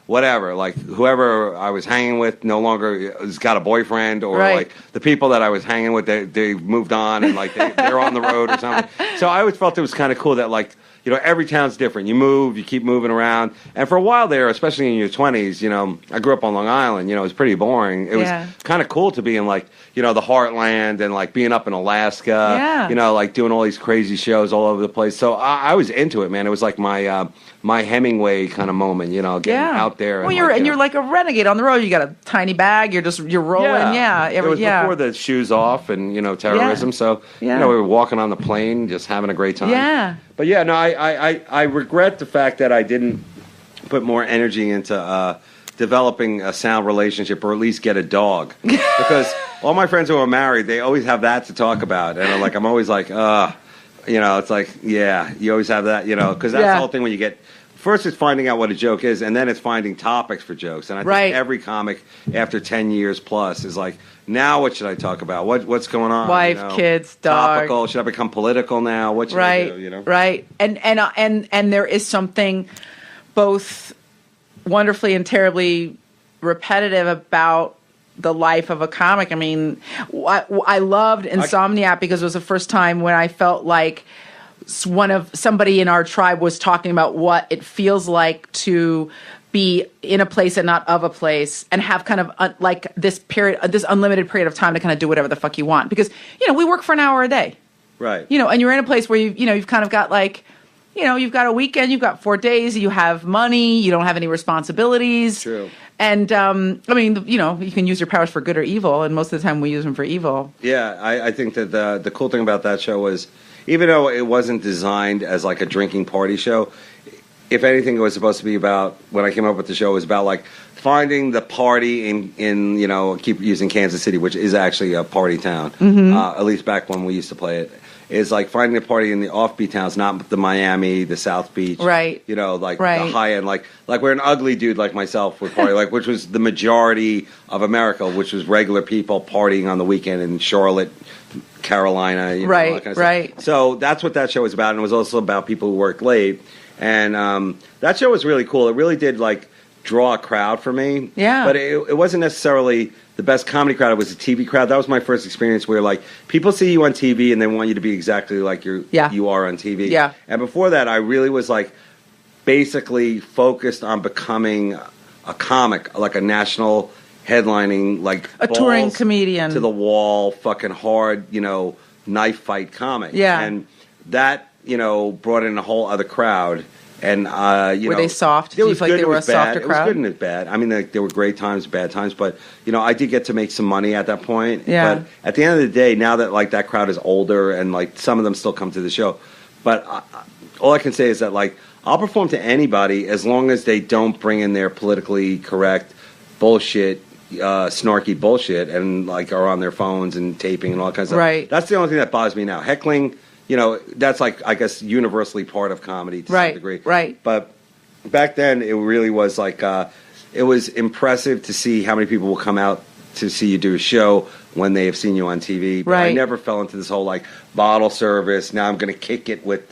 Speaker 2: whatever, like whoever I was hanging with no longer has got a boyfriend, or like the people that I was hanging with, they moved on and like they're on the road or something. So I always felt it was kind of cool that like, every town's different. You move, you keep moving around. And for a while there, especially in your 20s, I grew up on Long Island, it was pretty boring. It was kind of cool to be in like, the heartland and like being up in Alaska, like doing all these crazy shows all over the place. So I was into it, man. It was like my Hemingway kind of moment, getting out there.
Speaker 1: Well, you're like a renegade on the road. You got a tiny bag. You're rolling. It was
Speaker 2: before the shoes off and terrorism. So we were walking on the plane, just having a great time.
Speaker 1: Yeah.
Speaker 2: But yeah, no, I regret the fact that I didn't put more energy into developing a sound relationship, or at least get a dog, because all my friends who are married, they always have that to talk about, and I'm always like, it's like, you always have that, because that's the whole thing when you get. First, it's finding out what a joke is, and then it's finding topics for jokes. And I think every comic, after 10 years plus, is like, now what should I talk about? What's going on?
Speaker 1: Wife, kids, dog.
Speaker 2: Topical. Should I become political now? What should I do?
Speaker 1: Right. And there is something both wonderfully and terribly repetitive about the life of a comic. I mean, I loved Insomniac because it was the first time when I felt like somebody in our tribe was talking about what it feels like to be in a place and not of a place, and have kind of this unlimited period of time to kind of do whatever the fuck you want, because we work for an hour a day.
Speaker 2: Right.
Speaker 1: And you're in a place where you've kind of got like, you've got a weekend, you've got 4 days, you have money, you don't have any responsibilities.
Speaker 2: True.
Speaker 1: And, you can use your powers for good or evil, and most of the time we use them for evil.
Speaker 2: Yeah, I think that the cool thing about that show was, even though it wasn't designed as like a drinking party show, if anything, it was supposed to be about, when I came up with the show, it was about like finding the party in keep using Kansas City, which is actually a party town, at least back when we used to play it. Is like finding a party in the offbeat towns, not the Miami, the South Beach,
Speaker 1: right?
Speaker 2: The high end, like where an ugly dude like myself would party, like which was the majority of America, which was regular people partying on the weekend in Charlotte, Carolina,
Speaker 1: right,
Speaker 2: all that kind of
Speaker 1: right.
Speaker 2: stuff. So that's what that show was about, and it was also about people who worked late, and that show was really cool. It really did like draw a crowd for me, but it wasn't necessarily the best comedy crowd. It was a TV crowd. That was my first experience where like people see you on TV and they want you to be exactly like you are on TV.
Speaker 1: Yeah.
Speaker 2: And before that, I really was like basically focused on becoming a comic, like a national headlining, like
Speaker 1: a touring comedian,
Speaker 2: to the wall, fucking hard, knife fight comic.
Speaker 1: Yeah.
Speaker 2: And that brought in a whole other crowd. And
Speaker 1: were they soft?
Speaker 2: It was
Speaker 1: Did you feel like they were a softer crowd?
Speaker 2: It was good and it was bad. I mean, there were great times, bad times, but I did get to make some money at that point.
Speaker 1: Yeah.
Speaker 2: But at the end of the day, now that like that crowd is older and like some of them still come to the show, but all I can say is that like I'll perform to anybody as long as they don't bring in their politically correct bullshit, snarky bullshit, and like are on their phones and taping and all that kind of stuff.
Speaker 1: Right.
Speaker 2: That's the only thing that bothers me now. Heckling. That's like, I guess, universally part of comedy to some degree.
Speaker 1: Right.
Speaker 2: But back then, it really was like, it was impressive to see how many people will come out to see you do a show when they have seen you on TV. But I never fell into this whole like bottle service. Now I'm going to kick it with,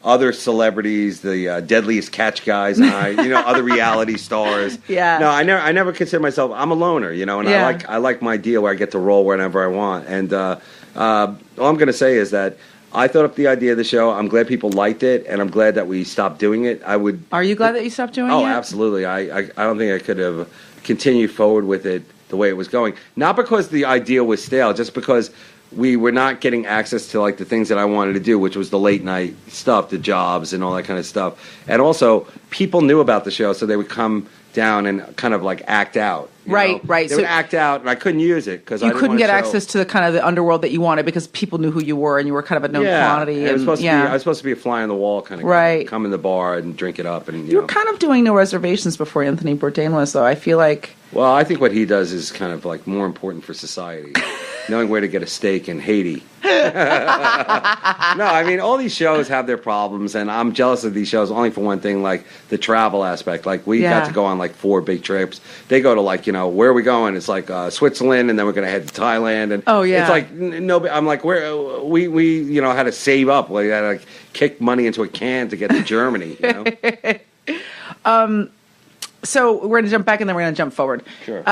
Speaker 2: other celebrities, the Deadliest Catch guys, and other reality stars.
Speaker 1: Yeah.
Speaker 2: No, I never consider myself. I'm a loner, and I like my deal where I get to roll whenever I want. And all I'm going to say is that I thought up the idea of the show. I'm glad people liked it, and I'm glad that we stopped doing it.
Speaker 1: Are you glad that you stopped doing it?
Speaker 2: Oh, absolutely. I don't think I could have continued forward with it the way it was going. Not because the idea was stale, just because we were not getting access to like the things that I wanted to do, which was the late night stuff, the jobs, and all that kind of stuff. And also, people knew about the show, so they would come down and kind of like act out.
Speaker 1: Right.
Speaker 2: They would act out, and I couldn't use it because
Speaker 1: you couldn't get access to the kind of the underworld that you wanted because people knew who you were and you were kind of a known quantity.
Speaker 2: I was supposed to be a fly on the wall kind of guy. Come in the bar and drink it up, and
Speaker 1: you were kind of doing no reservations before Anthony Bourdain was, though. I feel like.
Speaker 2: Well, I think what he does is kind of like more important for society. Knowing where to get a steak in Haiti. No, I mean, all these shows have their problems, and I'm jealous of these shows only for one thing, like the travel aspect. Like, we got to go on, like, 4 big trips. They go to, like, where are we going? It's like Switzerland, and then we're going to head to Thailand. And it's like, no, I'm like, we had to save up. We had to, like, kick money into a can to get to Germany,
Speaker 1: So we're going to jump back, and then we're going to jump forward.
Speaker 2: Sure.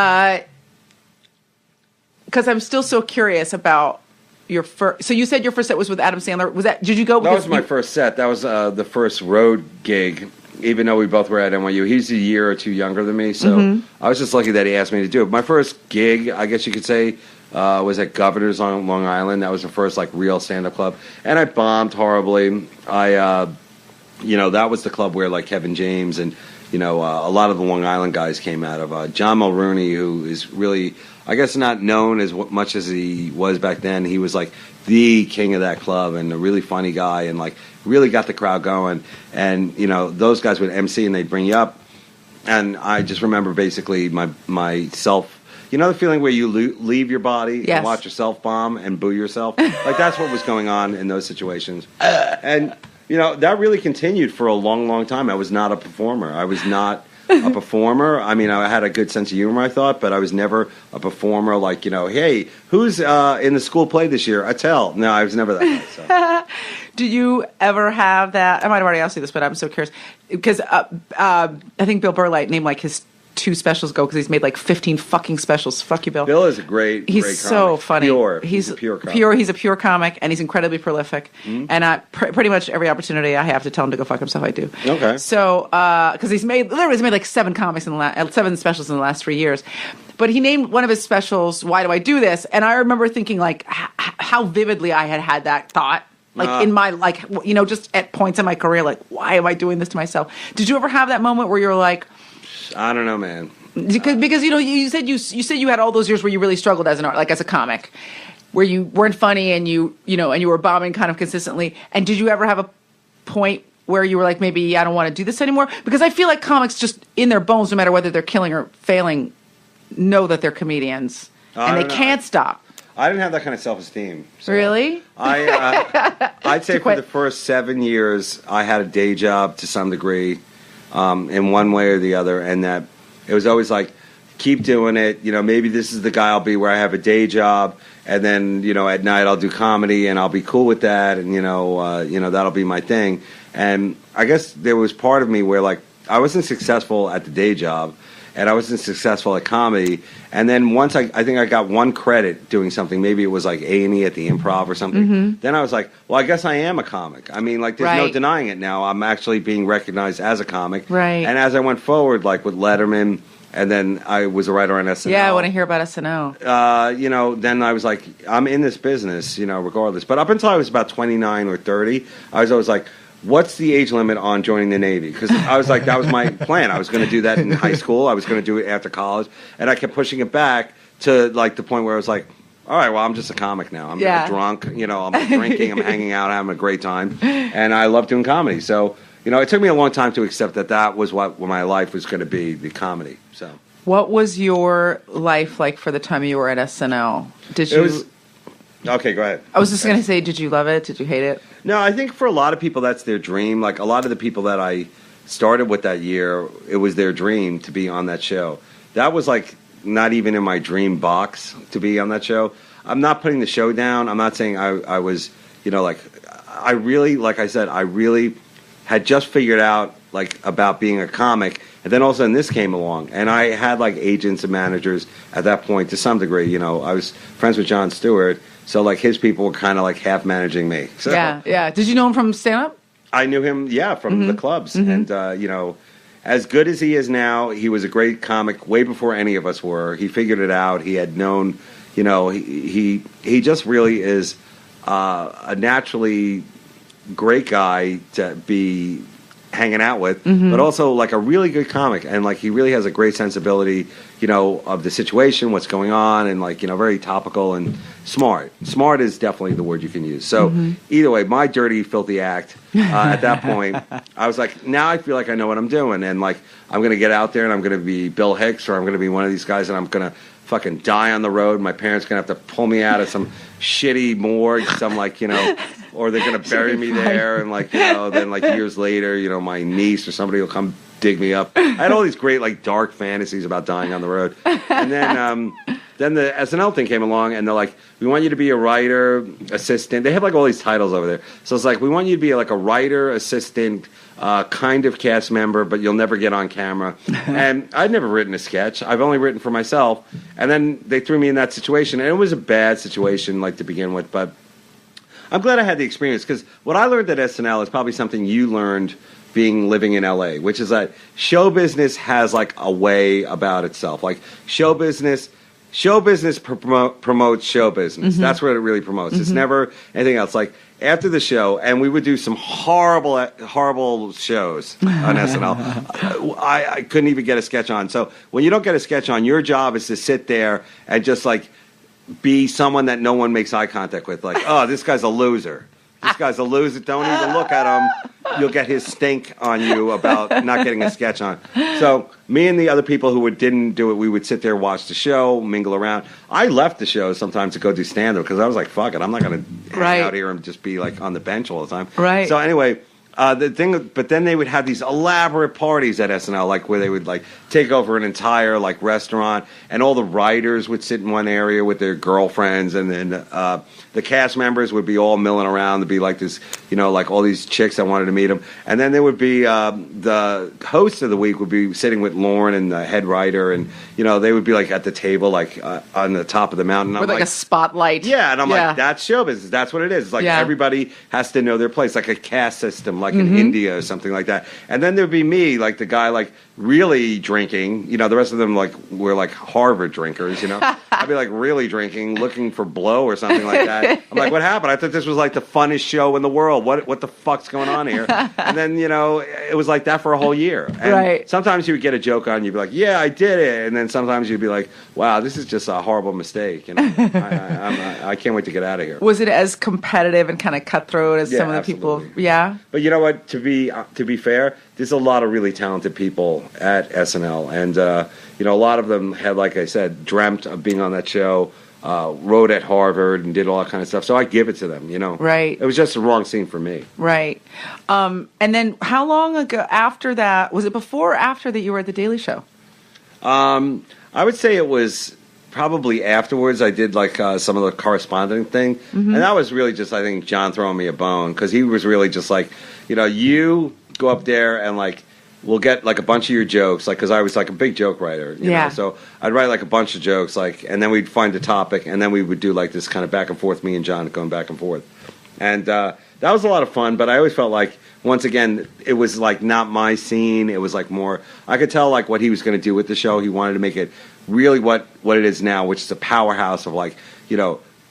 Speaker 1: Because I'm still so curious about your first. So you said your first set was with Adam Sandler. Was that? Did you go?
Speaker 2: That was my first set. That was the first road gig. Even though we both were at NYU, he's a year or two younger than me, so I was just lucky that he asked me to do it. My first gig, I guess you could say, was at Governor's on Long Island. That was the first like real stand-up club, and I bombed horribly. That was the club where like Kevin James and a lot of the Long Island guys came out of. John Mulrooney, who is really, I guess, not known as much as he was back then. He was like the king of that club and a really funny guy and like really got the crowd going. And those guys would MC and they'd bring you up. And I just remember basically myself. The feeling where you leave your body and watch yourself bomb and boo yourself? Like, that's what was going on in those situations. And that really continued for a long, long time. I was not a performer. I was not a performer. I mean, I had a good sense of humor, I thought, but I was never a performer like, hey, who's in the school play this year? Attell. No, I was never that guy. So.
Speaker 1: Do you ever have that? I might have already asked you this, but I'm so curious. Because I think Bill Burr named like his 2 specials ago because he's made like 15 fucking specials. Fuck you, Bill.
Speaker 2: Bill is a great
Speaker 1: so
Speaker 2: comic.
Speaker 1: Funny.
Speaker 2: He's a pure comic.
Speaker 1: He's a pure comic, and he's incredibly prolific. Mm-hmm. And pretty much every opportunity I have to tell him to go fuck himself, I do.
Speaker 2: Okay.
Speaker 1: So, because he's made like 7 comics in the 7 specials in the last 3 years. But he named one of his specials, "Why Do I Do This?" And I remember thinking, like, how vividly I had that thought. Like in my, like, you know, just at points in my career, like, why am I doing this to myself? Did you ever have that moment where you're like,
Speaker 2: I don't know, man.
Speaker 1: Because you know, you said you had all those years where you really struggled as as a comic, where you weren't funny and you were bombing kind of consistently. And did you ever have a point where you were like, maybe I don't want to do this anymore? Because I feel like comics just in their bones, no matter whether they're killing or failing, know that they're comedians and they can't stop.
Speaker 2: I didn't have that kind of self-esteem. So
Speaker 1: really?
Speaker 2: I'd say for the first 7 years, I had a day job to some degree, in one way or the other, and that it was always like, keep doing it. You know, maybe this is the guy I'll be where I have a day job, and then at night I'll do comedy, and I'll be cool with that, and that'll be my thing. And I guess there was part of me where like I wasn't successful at the day job, and I wasn't successful at comedy. And then once I think I got one credit doing something, maybe it was like A&E at the Improv or something. Then I was like, well, I guess I am a comic. I mean, like, there's no denying it now. I'm actually being recognized as a comic.
Speaker 1: Right.
Speaker 2: And as I went forward, like with Letterman, and then I was a writer on SNL.
Speaker 1: Yeah, I want to hear about SNL.
Speaker 2: Then I was like, I'm in this business, regardless. But up until I was about 29 or 30, I was always like, what's the age limit on joining the Navy? Because I was like, that was my plan. I was going to do that in high school. I was going to do it after college. And I kept pushing it back to like the point where I was like, all right, well, I'm just a comic now. I'm drunk, I'm drinking, I'm hanging out, having a great time. And I love doing comedy. So, it took me a long time to accept that was what my life was going to be, the comedy. So,
Speaker 1: what was your life like for the time you were at SNL?
Speaker 2: Okay, go ahead.
Speaker 1: I was just going to say, did you love it? Did you hate it?
Speaker 2: No, I think for a lot of people, that's their dream. Like, a lot of the people that I started with that year, it was their dream to be on that show. That was, like, not even in my dream box to be on that show. I'm not putting the show down. I'm not saying I was, I really, like I said, I really had just figured out, like, about being a comic. And then all of a sudden this came along. And I had, like, agents and managers at that point to some degree. I was friends with Jon Stewart. So, like, his people were kind of, like, half managing me. So,
Speaker 1: yeah. Did you know him from stand-up?
Speaker 2: I knew him, from the clubs. And, as good as he is now, he was a great comic way before any of us were. He figured it out. He had known, he just really is a naturally great guy to be hanging out with, but also, like, a really good comic. And, like, he really has a great sensibility, of the situation, what's going on, and, like, very topical and smart. Smart is definitely the word you can use. So either way, my dirty, filthy act, at that point, I was like, now I feel like I know what I'm doing. And, like, I'm going to get out there and I'm going to be Bill Hicks, or I'm going to be one of these guys and I'm going to fucking die on the road. My parents are going to have to pull me out of some shitty morgue, some, like, or they're going to bury me there. And, like, then, like, years later, my niece or somebody will come dig me up. I had all these great, like, dark fantasies about dying on the road. And then the SNL thing came along, and they're like, we want you to be a writer, assistant. They have, like, all these titles over there. So it's like, we want you to be, like, a writer, assistant, kind of cast member, but you'll never get on camera. And I'd never written a sketch. I've only written for myself. And then they threw me in that situation, and it was a bad situation, like, to begin with. But I'm glad I had the experience, because what I learned at SNL is probably something you learned living in LA, which is that show business has, like, a way about itself. Like, show business promotes show business. That's what it really promotes. It's never anything else. Like, after the show, and we would do some horrible shows on SNL. I couldn't even get a sketch on. So when you don't get a sketch on, your job is to sit there and just, like, be someone that no one makes eye contact with. Like, oh, this guy's a loser. This guy's a loser. Don't even look at him. You'll get his stink on you about not getting a sketch on. So me and the other people who didn't do it, we would sit there, watch the show, mingle around. I left the show sometimes to go do stand-up because I was like, fuck it. I'm not going to hang out here and just be, like, on the bench all the time.
Speaker 1: Right.
Speaker 2: So anyway, but then they would have these elaborate parties at SNL, like, where they would, like, take over an entire, like, restaurant, and all the writers would sit in one area with their girlfriends, and then the cast members would be all milling around. There'd be, like, this, like, all these chicks that wanted to meet them, and then there would be the host of the week would be sitting with Lauren and the head writer, and they would be, like, at the table, like, on the top of the mountain.
Speaker 1: With, like, a spotlight.
Speaker 2: Yeah, and I'm like, that's show business. That's what it is. It's like everybody has to know their place, like a caste system, like in India or something like that. And then there'd be me, like, the guy, like, really drinking. The rest of them, like, were, like, Harvard drinkers, I'd be like really drinking, looking for blow or something like that. I'm like, what happened? I thought this was like the funnest show in the world. What the fuck's going on here? And then, it was like that for a whole year. And
Speaker 1: right.
Speaker 2: sometimes you would get a joke on, you'd be like, yeah, I did it. And then sometimes you'd be like, wow, this is just a horrible mistake. I can't wait to get out of here.
Speaker 1: Was it as competitive and kind of cutthroat as some of the people? Yeah.
Speaker 2: But you know what? To be fair, there's a lot of really talented people at SNL, and a lot of them had, like I said, dreamt of being on that show, wrote at Harvard, and did all that kind of stuff. So I give it to them.
Speaker 1: Right.
Speaker 2: It was just the wrong scene for me.
Speaker 1: Right. And then how long ago after that? Was it before or after that you were at the Daily Show?
Speaker 2: I would say it was probably afterwards. I did like some of the corresponding thing, and that was really just, I think, John throwing me a bone, because he was really just like, you go up there and like we'll get like a bunch of your jokes, like, because I was like a big joke writer, you know? So I'd write like a bunch of jokes, like, and then we'd find a topic, and then we would do like this kind of back and forth, me and John going back and forth, and that was a lot of fun. But I always felt like, once again, it was like not my scene. It was like more, I could tell like what he was going to do with the show. He wanted to make it really what it is now, which is a powerhouse of like,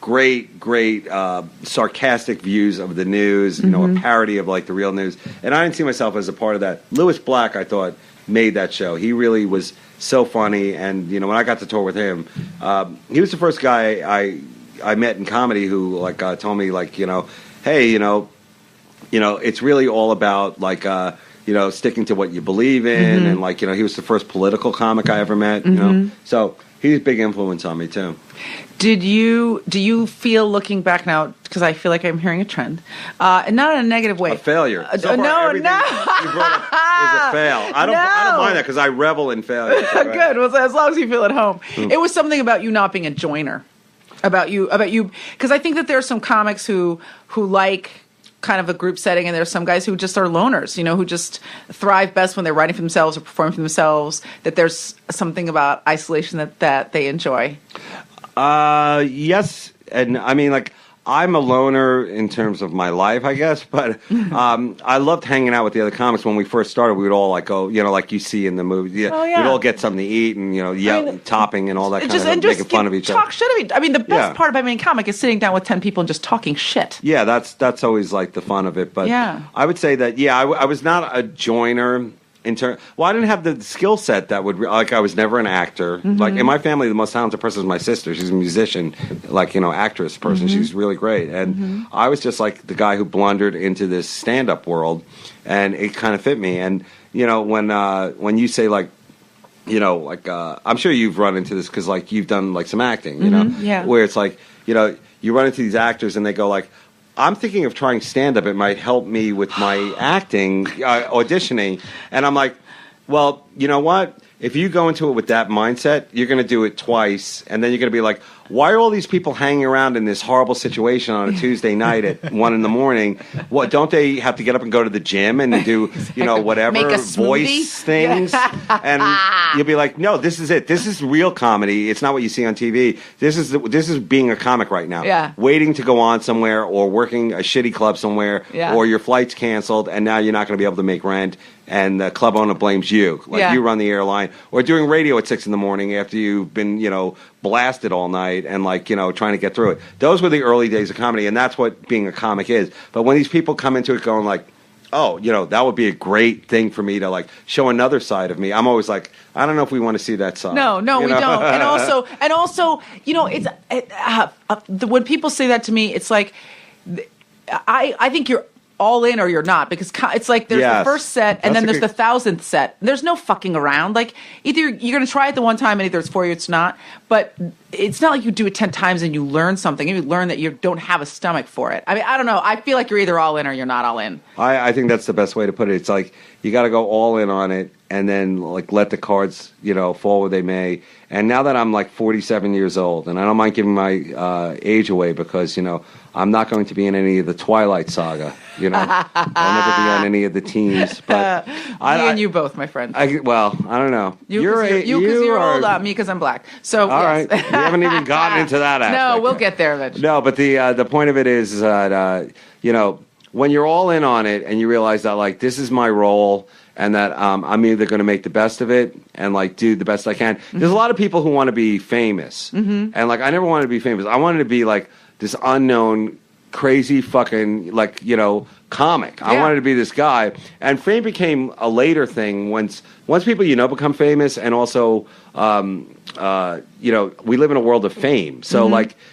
Speaker 2: great sarcastic views of the news, a parody of like the real news. And I didn't see myself as a part of that. Louis Black, I thought, made that show. He really was so funny. And when I got to tour with him, he was the first guy I met in comedy who like told me like, hey, it's really all about like sticking to what you believe in, and like he was the first political comic I ever met. So he's a big influence on me too.
Speaker 1: Do you feel, looking back now, because I feel like I'm hearing a trend, and not in a negative way,
Speaker 2: a failure? So
Speaker 1: no,
Speaker 2: everything you brought up is a fail. I don't mind that, because I revel in failure. So
Speaker 1: good. Well, as long as you feel at home. It was something about you not being a joiner, about you, because I think that there are some comics who like kind of a group setting, and there are some guys who just are loners, who just thrive best when they're writing for themselves or performing for themselves, that there's something about isolation that they enjoy.
Speaker 2: Yes, and I mean, like, I'm a loner in terms of my life, I guess, but I loved hanging out with the other comics. When we first started, we would all like go, like you see in the movie. We'd all get something to eat and yell, topping and all that kind of stuff, making fun of each other.
Speaker 1: Talk shit of each. I mean, the best part about being a comic is sitting down with 10 people and just talking shit.
Speaker 2: Yeah, that's always like the fun of it. But I would say that I was not a joiner. I didn't have the skill set that would, like, I was never an actor. Like, in my family, the most talented person is my sister. She's a musician, like, actress person. She's really great. And I was just, like, the guy who blundered into this stand-up world, and it kind of fit me. And, when you say, like, I'm sure you've run into this because, like, you've done, like, some acting, where it's like, you run into these actors and they go, like, I'm thinking of trying stand-up. It might help me with my acting, auditioning. And I'm like, well, you know what? If you go into it with that mindset, you're going to do it twice. And then you're going to be like, why are all these people hanging around in this horrible situation on a Tuesday night at 1 a.m? What, don't they have to get up and go to the gym and do, whatever voice things? And you'll be like, no, this is it. This is real comedy. It's not what you see on TV. This is being a comic right now.
Speaker 1: Yeah.
Speaker 2: Waiting to go on somewhere, or working a shitty club somewhere, or your flight's canceled and now you're not going to be able to make rent. And the club owner blames you, like you run the airline, or doing radio at 6 a.m. after you've been, blasted all night and like, trying to get through it. Those were the early days of comedy, and that's what being a comic is. But when these people come into it going like, oh, that would be a great thing for me to like show another side of me, I'm always like, I don't know if we want to see that side.
Speaker 1: No, we don't. And also, when people say that to me, it's like, I think you're all in or you're not, because it's like there's the first set and then there's the 1,000th set. There's no fucking around. Like, either you're going to try it the one time and either it's for you or it's not. But it's not like you do it 10 times and you learn something. You learn that you don't have a stomach for it. I mean, I don't know. I feel like you're either all in or you're not all in.
Speaker 2: I think that's the best way to put it. It's like you got to go all in on it and then like let the cards, fall where they may. And now that I'm like 47 years old, and I don't mind giving my age away because, I'm not going to be in any of the Twilight Saga. I'll never be on any of the teams. But
Speaker 1: me and you both, my friend.
Speaker 2: I don't know.
Speaker 1: You because you're old, me because I'm black. So
Speaker 2: all right, we haven't even gotten into that aspect.
Speaker 1: No, we'll get there eventually.
Speaker 2: No, but the point of it is that when you're all in on it and you realize that like this is my role and that I'm either going to make the best of it and like do the best I can. There's a lot of people who want to be famous, and like I never wanted to be famous. I wanted to be like this unknown, crazy fucking like comic. I wanted to be this guy, and fame became a later thing once people become famous, and also we live in a world of fame. So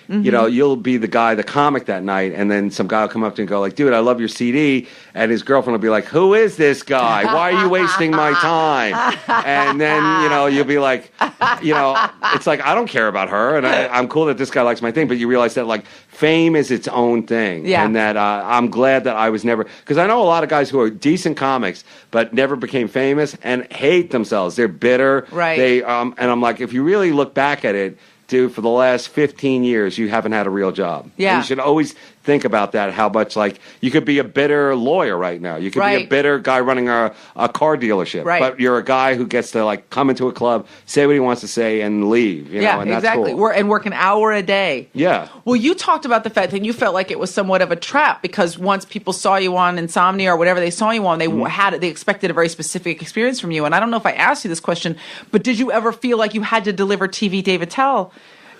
Speaker 2: you'll be the guy, the comic that night, and then some guy will come up to you and go like, dude, I love your CD. And his girlfriend will be like, who is this guy? Why are you wasting my time? And then, you'll be like, it's like, I don't care about her. And I'm cool that this guy likes my thing. But you realize that like fame is its own thing. Yeah. And that I'm glad that I was never, because I know a lot of guys who are decent comics, but never became famous and hate themselves. They're bitter.
Speaker 1: Right.
Speaker 2: And I'm like, if you really look back at it, dude, for the last 15 years, you haven't had a real job.
Speaker 1: Yeah.
Speaker 2: And you should always think about that, how much, like, you could be a bitter lawyer right now. You could be a bitter guy running a car dealership.
Speaker 1: Right.
Speaker 2: But you're a guy who gets to, like, come into a club, say what he wants to say, and leave. And
Speaker 1: exactly.
Speaker 2: That's cool.
Speaker 1: And work an hour a day.
Speaker 2: Yeah.
Speaker 1: Well, you talked about the fact that you felt like it was somewhat of a trap because once people saw you on Insomnia or whatever they saw you on, they expected a very specific experience from you. And I don't know if I asked you this question, but did you ever feel like you had to deliver TV Dave Attell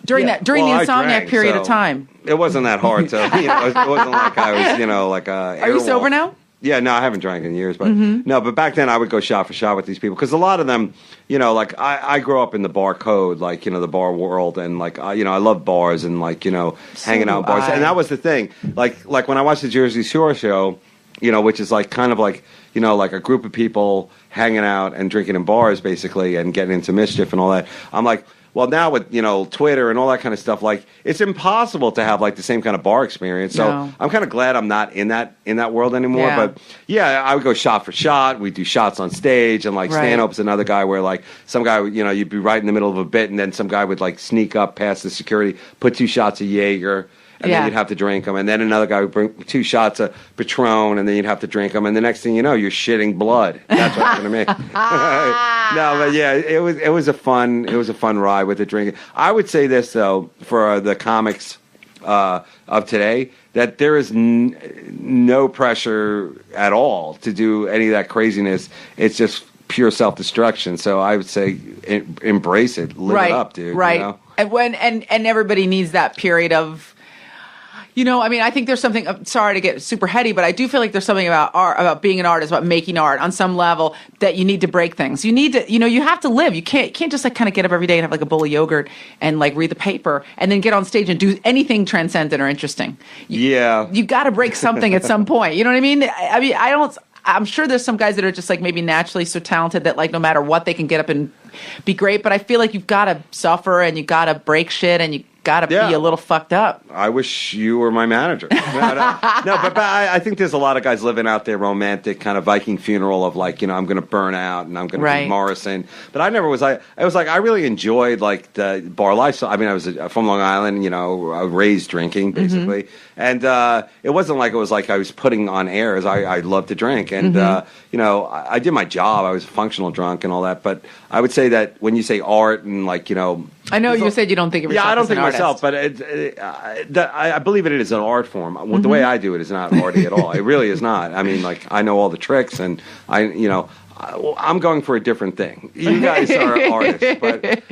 Speaker 1: during the Insomnia period of time?
Speaker 2: It wasn't that hard to, it wasn't like I was, like a
Speaker 1: Are you sober now?
Speaker 2: Yeah, no, I haven't drank in years, but no, but back then I would go shot for shot with these people because a lot of them, like I grew up in the bar code, like, the bar world, and like, I love bars and like, hanging out in bars. And that was the thing. Like when I watched the Jersey Shore show, which is like kind of like, like a group of people hanging out and drinking in bars basically and getting into mischief and all that. I'm like, well, now with, Twitter and all that kind of stuff, like, it's impossible to have, like, the same kind of bar experience. So I'm kind of glad I'm not in that world anymore. Yeah. But, yeah, I would go shot for shot. We'd do shots on stage. And, like, stand-up's another guy where, like, some guy, you'd be right in the middle of a bit, and then some guy would, like, sneak up past the security, put 2 shots of Jaeger, and then you'd have to drink them. And then another guy would bring 2 shots of Patron, and then you'd have to drink them. And the next thing you know, you're shitting blood. That's what happened to me. No, but yeah, it was a fun ride with the drinking. I would say this though, for the comics of today, that there is no pressure at all to do any of that craziness. It's just pure self-destruction. So I would say embrace it, live it up, dude.
Speaker 1: Right. And everybody needs that period of. I think there's something, I'm sorry to get super heady, but I do feel like there's something about art, about being an artist, about making art on some level that you need to break things. You need to, you have to live. You can't just like kind of get up every day and have like a bowl of yogurt and like read the paper and then get on stage and do anything transcendent or interesting. You got to break something at some point. You know what I mean? I'm sure there's some guys that are just like maybe naturally so talented that like no matter what they can get up and be great. But I feel like you've got to suffer and you got to break shit and you got to be a little fucked up.
Speaker 2: I wish you were my manager. No, but I think there's a lot of guys living out their romantic kind of Viking funeral of like, I'm going to burn out and I'm going to be Morrison. But I never was. I was like, I really enjoyed like the bar lifestyle. I mean, I was from Long Island, I was raised drinking basically. And it wasn't like it was like I was putting on airs. I loved to drink. And, I did my job. I was a functional drunk and all that. But I would say that when you say art and like,
Speaker 1: I know you said you don't think of yourself
Speaker 2: I don't
Speaker 1: as
Speaker 2: think
Speaker 1: an
Speaker 2: myself, but I believe it is an art form. The way I do it is not arty at all. It really is not. I mean, like, I know all the tricks, and I'm going for a different thing. You guys are artists, but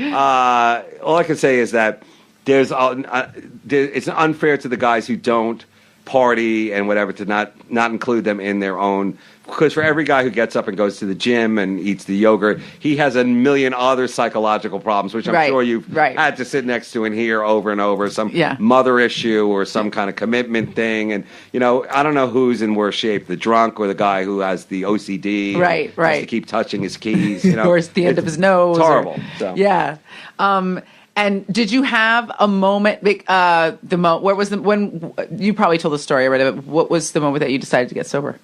Speaker 2: all I can say is that it's unfair to the guys who don't party and whatever to not include them in their own. Because for every guy who gets up and goes to the gym and eats the yogurt, he has a million other psychological problems, which I'm sure you've had to sit next to and hear over and over. Some mother issue or some kind of commitment thing. And, I don't know who's in worse shape, the drunk or the guy who has the OCD.
Speaker 1: Right.
Speaker 2: Has to keep touching his keys.
Speaker 1: Or it's the end of his nose.
Speaker 2: It's horrible.
Speaker 1: Yeah. And did you have a moment, where was when you probably told the story already, but what was the moment that you decided to get sober?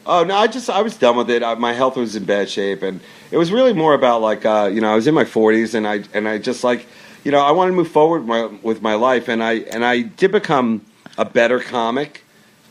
Speaker 2: Oh, no, I was done with it. My health was in bad shape, and it was really more about like, I was in my 40s, and I just like, I wanted to move forward with my life, and I did become a better comic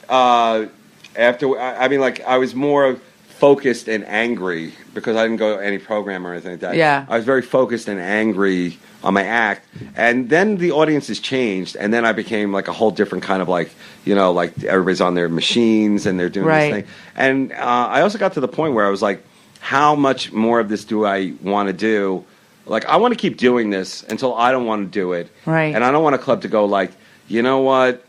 Speaker 2: after. I mean, like, I was more focused and angry because I didn't go to any program or anything like that.
Speaker 1: Yeah.
Speaker 2: I was very focused and angry on my act, and then the audiences changed, and then I became like a whole different kind of like, you know, like everybody's on their machines and they're doing this thing. And I also got to the point where I was like, how much more of this do I want to do? Like, I want to keep doing this until I don't want to do it.
Speaker 1: Right.
Speaker 2: And I don't want a club to go like, you know what,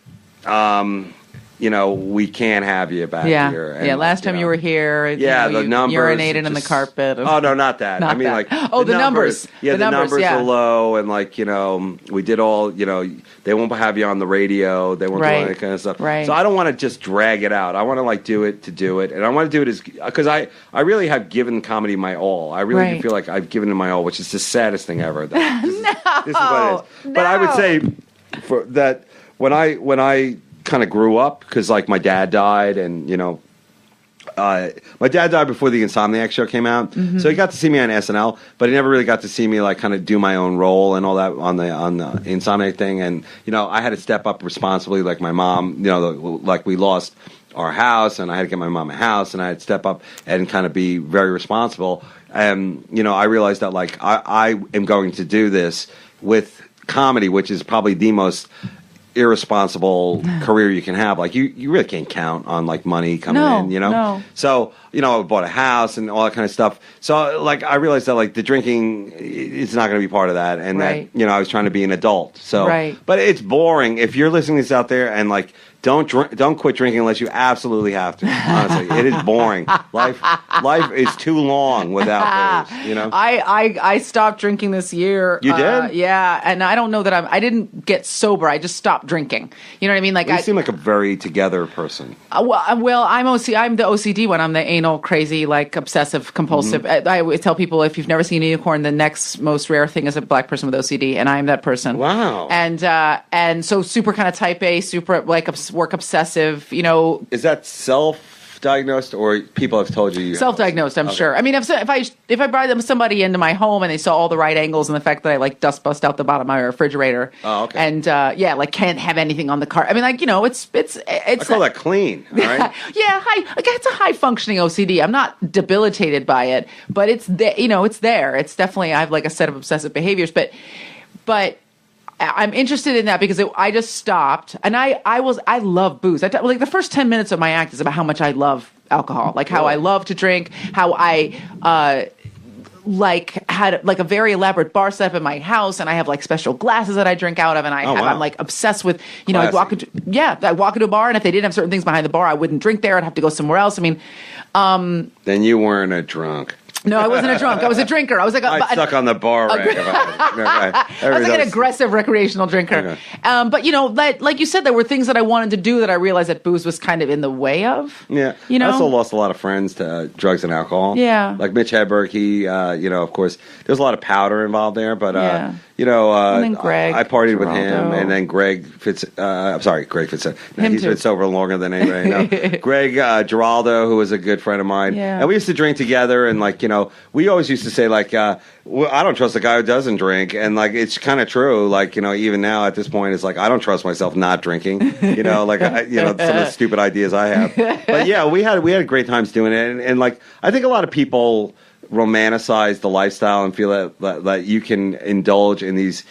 Speaker 2: you know, we can't have you back here. And,
Speaker 1: last time you were here,
Speaker 2: the numbers
Speaker 1: urinated in the carpet.
Speaker 2: Oh, no, not that. I mean,
Speaker 1: that.
Speaker 2: like,
Speaker 1: the numbers.
Speaker 2: Yeah, the numbers are low, and like, you know, we did all, you know, they won't have you on the radio. They won't do all that kind of stuff.
Speaker 1: Right.
Speaker 2: So I don't want to just drag it out. I want to like do it to do it, and I want to do it as because I really have given comedy my all. I really do feel like I've given it my all, which is the saddest thing ever. This is what it is. But I would say for that when I kind of grew up, because like my dad died, and you know, my dad died before the Insomniac show came out, so he got to see me on SNL, but he never really got to see me like kind of do my own role and all that on the Insomniac thing. And you know, I had to step up responsibly, like my mom, you know, like we lost our house, and I had to get my mom a house, and I had to step up and kind of be very responsible. And you know, I realized that like I am going to do this with comedy, which is probably the most irresponsible career you can have. Like you really can't count on like money coming in, you know?
Speaker 1: No.
Speaker 2: So, you know, I bought a house and all that kind of stuff. So like I realized that like the drinking is not going to be part of that, and that, you know, I was trying to be an adult. So but it's boring. If you're listening to this out there and like don't quit drinking unless you absolutely have to. Honestly, it is boring. Life is too long without booze, you know?
Speaker 1: I stopped drinking this year.
Speaker 2: You did?
Speaker 1: Yeah, and I don't know that I didn't get sober. I just stopped drinking. You know what I mean? Like
Speaker 2: you seem like a very together person.
Speaker 1: Well, I'm the OCD one. I'm the anal crazy, like obsessive compulsive. I always tell people, if you've never seen a unicorn, the next most rare thing is a black person with OCD, and I am that person.
Speaker 2: Wow.
Speaker 1: And so super kind of type A, super like work obsessive. You know,
Speaker 2: is that self-diagnosed, or people have told you?
Speaker 1: Self-diagnosed, I'm sure. I mean, if I brought somebody into my home and they saw all the right angles and the fact that I like dust bust out the bottom of my refrigerator, and like can't have anything on the car. I mean, like, you know, it's I
Speaker 2: call that clean, all right?
Speaker 1: It's a high functioning OCD. I'm not debilitated by it, but it's it's there. It's definitely, I have like a set of obsessive behaviors, but I'm interested in that because I just stopped, and I love booze. Like the first 10 minutes of my act is about how much I love alcohol, like how I love to drink, how I like had like a very elaborate bar set up in my house, and I have like special glasses that I drink out of, and I'm like obsessed with, you know, I walk into a bar, and if they didn't have certain things behind the bar, I wouldn't drink there. I'd have to go somewhere else. I mean,
Speaker 2: then you weren't a drunk.
Speaker 1: No, I wasn't a drunk. I was a drinker. I was like
Speaker 2: I stuck on the bar rack.
Speaker 1: I was like an aggressive recreational drinker.
Speaker 2: Okay.
Speaker 1: But you know, like you said, there were things that I wanted to do that I realized that booze was kind of in the way of.
Speaker 2: Yeah,
Speaker 1: you know,
Speaker 2: I also lost a lot of friends to drugs and alcohol.
Speaker 1: Yeah,
Speaker 2: like Mitch Hedberg. He, you know, of course, there's a lot of powder involved there, but you know,
Speaker 1: and then Greg,
Speaker 2: I partied with
Speaker 1: Geraldo.
Speaker 2: him, and then Greg Fitz. I'm sorry, Greg Fitz. No, he's been sober longer than anybody. No. Greg Geraldo, who was a good friend of mine, and we used to drink together, and like, you know, we always used to say like, well, I don't trust a guy who doesn't drink, and like it's kind of true. Like, you know, even now at this point, it's like I don't trust myself not drinking. You know, like you know, some of the stupid ideas I have. But yeah, we had great times doing it, and like I think a lot of people romanticize the lifestyle and feel that you can indulge in these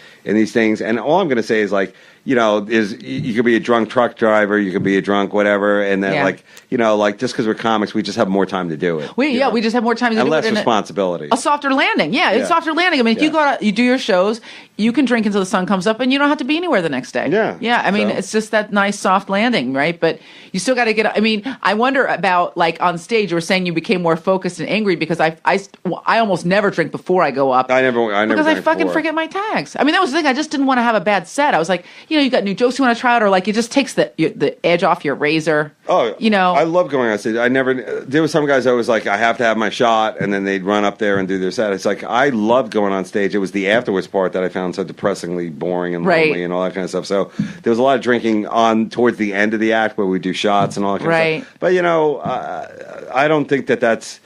Speaker 2: things. And all I'm going to say is like, you know, is you could be a drunk truck driver, you could be a drunk whatever, and then like, you know, like just because we're comics, we just have more time to do it.
Speaker 1: We just have more time to do it.
Speaker 2: And less responsibility.
Speaker 1: A softer landing. Yeah, it's softer landing. I mean, if you go out, you do your shows, you can drink until the sun comes up, and you don't have to be anywhere the next day. Yeah. I mean, it's just that nice soft landing, right? But you still got to get. I mean, I wonder about like on stage. You were saying you became more focused and angry because I almost never drink before I go up.
Speaker 2: I never
Speaker 1: because I fucking forget my tags. I mean, that was the thing. I just didn't want to have a bad set. I was like, you know, you got new jokes you want to try out, or like it just takes the edge off your razor.
Speaker 2: Oh,
Speaker 1: you know,
Speaker 2: I love going on stage. There were some guys I was like, I have to have my shot, and then they'd run up there and do their set. It's like I loved going on stage. It was the afterwards part that I found so depressingly boring and lonely and all that kind of stuff. So there was a lot of drinking on towards the end of the act where we do shots and all that kind of stuff. But you know, I don't think that's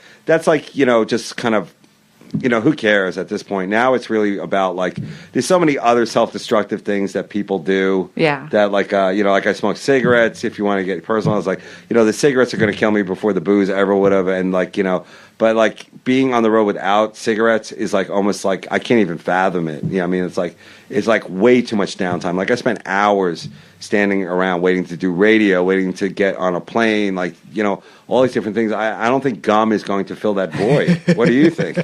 Speaker 2: like, you know, just kind of who cares at this point? Now it's really about like there's so many other self-destructive things that people do.
Speaker 1: Yeah.
Speaker 2: That like like I smoke cigarettes. If you want to get personal, it's like the cigarettes are going to kill me before the booze ever would have, and like But like being on the road without cigarettes is like almost like I can't even fathom it. I mean, it's like way too much downtime. Like I spent hours standing around waiting to do radio, waiting to get on a plane, like all these different things. I don't think gum is going to fill that void. What do you think?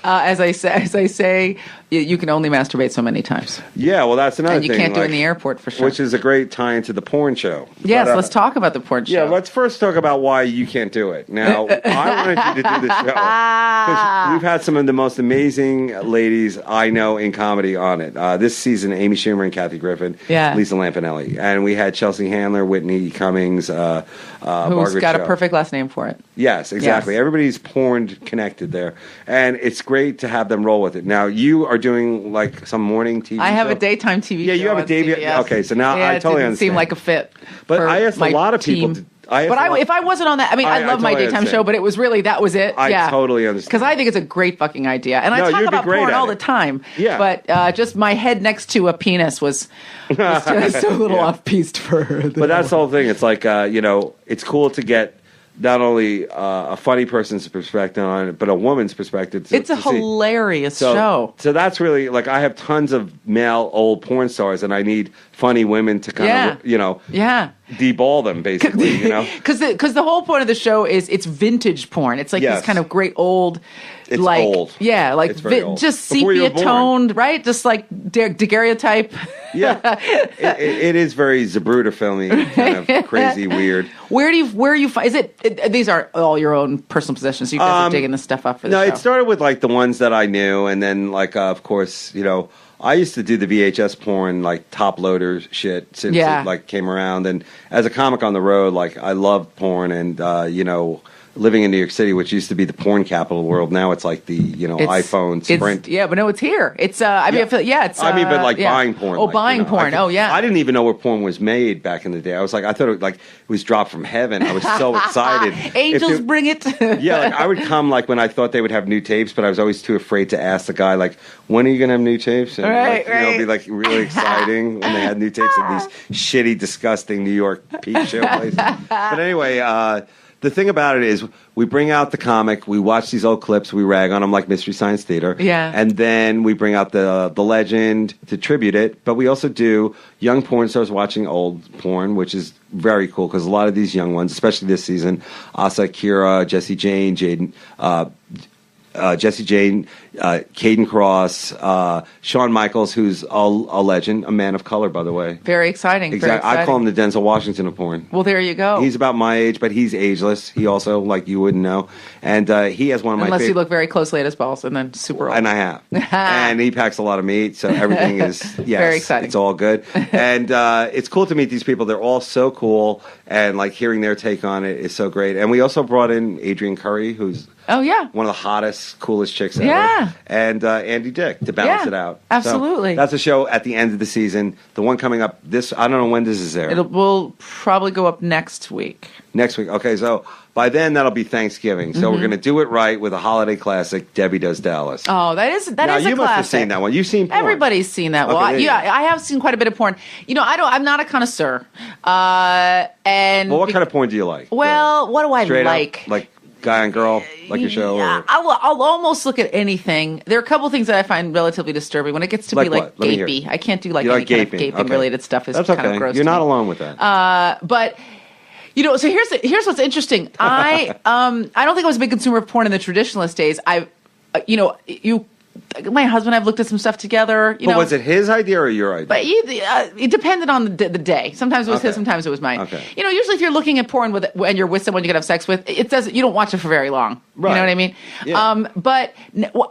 Speaker 1: As I say, you can only masturbate so many times.
Speaker 2: Yeah, well, that's another thing.
Speaker 1: And you can't do it in the airport for sure.
Speaker 2: Which is a great tie into the porn show.
Speaker 1: Yes, let's talk about the porn show.
Speaker 2: Yeah, let's first talk about why you can't do it. Now, I wanted you to do the show because we've had some of the most amazing ladies I know in comedy on it. This season, Amy Schumer and Kathy Griffin, Lisa Lampanelli. And we had Chelsea Handler, Whitney Cummings,
Speaker 1: who's got a perfect last name for it.
Speaker 2: Yes, exactly. Yes. Everybody's porn connected there. And it's great to have them roll with it. Now, you are doing like some morning TV
Speaker 1: I have
Speaker 2: show?
Speaker 1: A daytime TV show.
Speaker 2: Yeah, you have a daytime. Okay, so now I totally understand.
Speaker 1: It didn't seem like a fit.
Speaker 2: But I asked a lot of people.
Speaker 1: If I wasn't on that, I mean, I love my daytime show, but it was really, that was it.
Speaker 2: I totally understand.
Speaker 1: Because I think it's a great fucking idea. And I talk about porn all the time.
Speaker 2: Yeah.
Speaker 1: But just my head next to a penis was just a little off-piste for her.
Speaker 2: But that's the whole thing. It's like, it's cool to get not only a funny person's perspective on it, but a woman's perspective.
Speaker 1: It's a hilarious show.
Speaker 2: So that's really, like, I have tons of male old porn stars, and I need funny women to kind of, deball them, basically,
Speaker 1: Because the whole point of the show is it's vintage porn. It's like this kind of great old...
Speaker 2: It's old.
Speaker 1: Yeah, like just sepia-toned, right? Just like daguerreotype.
Speaker 2: Yeah. It is very Zabruta filmy, kind of crazy, weird. Where do you find... Is it... These are all your own personal possessions. You guys are digging this stuff up for the show. No, it started with like the ones that I knew, and then like, of course, I used to do the VHS porn, like top loader shit since it like came around. And as a comic on the road, like I loved porn, and living in New York City, which used to be the porn capital of the world, now it's like the iPhone Sprint.
Speaker 1: But no, it's here. It's I mean, it's.
Speaker 2: But like buying porn.
Speaker 1: Oh, buying porn.
Speaker 2: I didn't even know where porn was made back in the day. I was like, I thought it was dropped from heaven. I was so excited.
Speaker 1: Angels bring it.
Speaker 2: Yeah, like I would come like when I thought they would have new tapes, but I was always too afraid to ask the guy like, when are you gonna have new tapes? And it'd be like really exciting when they had new tapes at these shitty, disgusting New York peep show places. But anyway. The thing about it is we bring out the comic, we watch these old clips, we rag on them like Mystery Science Theater.
Speaker 1: Yeah.
Speaker 2: And then we bring out the legend to tribute it. But we also do young porn stars watching old porn, which is very cool because a lot of these young ones, especially this season, Asa, Kira, Jesse Jane, Jaden... Jesse Jane, Caden Cross, Shawn Michaels, who's a legend, a man of color, by the way.
Speaker 1: Very exciting.
Speaker 2: Exactly.
Speaker 1: Very exciting.
Speaker 2: I call him the Denzel Washington of porn.
Speaker 1: Well, there you go.
Speaker 2: He's about my age, but he's ageless. He also, like, you wouldn't know. And he has one of my
Speaker 1: Unless you look very closely at his balls and then super old.
Speaker 2: And I have. And he packs a lot of meat, so everything is,
Speaker 1: very exciting.
Speaker 2: It's all good. And it's cool to meet these people. They're all so cool, and, like, hearing their take on it is so great. And we also brought in Adrienne Curry, who's one of the hottest, coolest chicks ever.
Speaker 1: Yeah.
Speaker 2: And Andy Dick to balance it out.
Speaker 1: Absolutely.
Speaker 2: So that's a show at the end of the season. The one coming up I don't know when this is there.
Speaker 1: It will probably go up next week.
Speaker 2: Next week. Okay, so by then that'll be Thanksgiving. So we're going to do it right with a holiday classic, Debbie Does Dallas.
Speaker 1: Oh, that is a classic.
Speaker 2: Now, you must have seen that one. You've seen porn.
Speaker 1: Everybody's seen that one.
Speaker 2: Okay,
Speaker 1: I have seen quite a bit of porn. I'm not a connoisseur. And
Speaker 2: what kind of porn do you like?
Speaker 1: Well, what do I
Speaker 2: Straight
Speaker 1: like?
Speaker 2: Up, like guy and girl, like your show?
Speaker 1: Yeah, I'll almost look at anything. There are a couple things that I find relatively disturbing when it gets to be like gapey. I can't do like any kind of gaping related stuff. That's kind of gross.
Speaker 2: You're not alone with that.
Speaker 1: But so here's what's interesting. I don't think I was a big consumer of porn in the traditionalist days. My husband and I have looked at some stuff together.
Speaker 2: But was it his idea or your idea?
Speaker 1: But it depended on the day. Sometimes it was his, sometimes it was mine.
Speaker 2: Okay.
Speaker 1: Usually if you're looking at porn when you're with someone you can have sex with, it says you don't watch it for very long.
Speaker 2: Right.
Speaker 1: You know what I mean?
Speaker 2: Yeah.
Speaker 1: But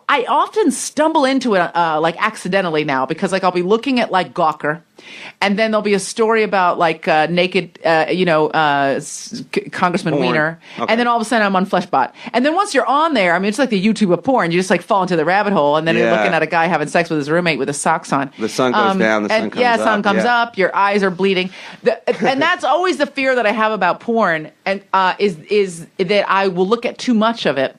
Speaker 1: I often stumble into it like accidentally now because like I'll be looking at like Gawker, and then there'll be a story about like naked, Congressman
Speaker 2: porn.
Speaker 1: Weiner,
Speaker 2: Okay.
Speaker 1: and then all of a sudden I'm on Fleshbot, and then once you're on there, I mean it's like the YouTube of porn. You just like fall into the rabbit hole, and then you're looking at a guy having sex with his roommate with his socks on.
Speaker 2: The sun goes down, the sun comes up.
Speaker 1: Sun comes up. Your eyes are bleeding, and that's always the fear that I have about porn, and is that I will look at too much of it.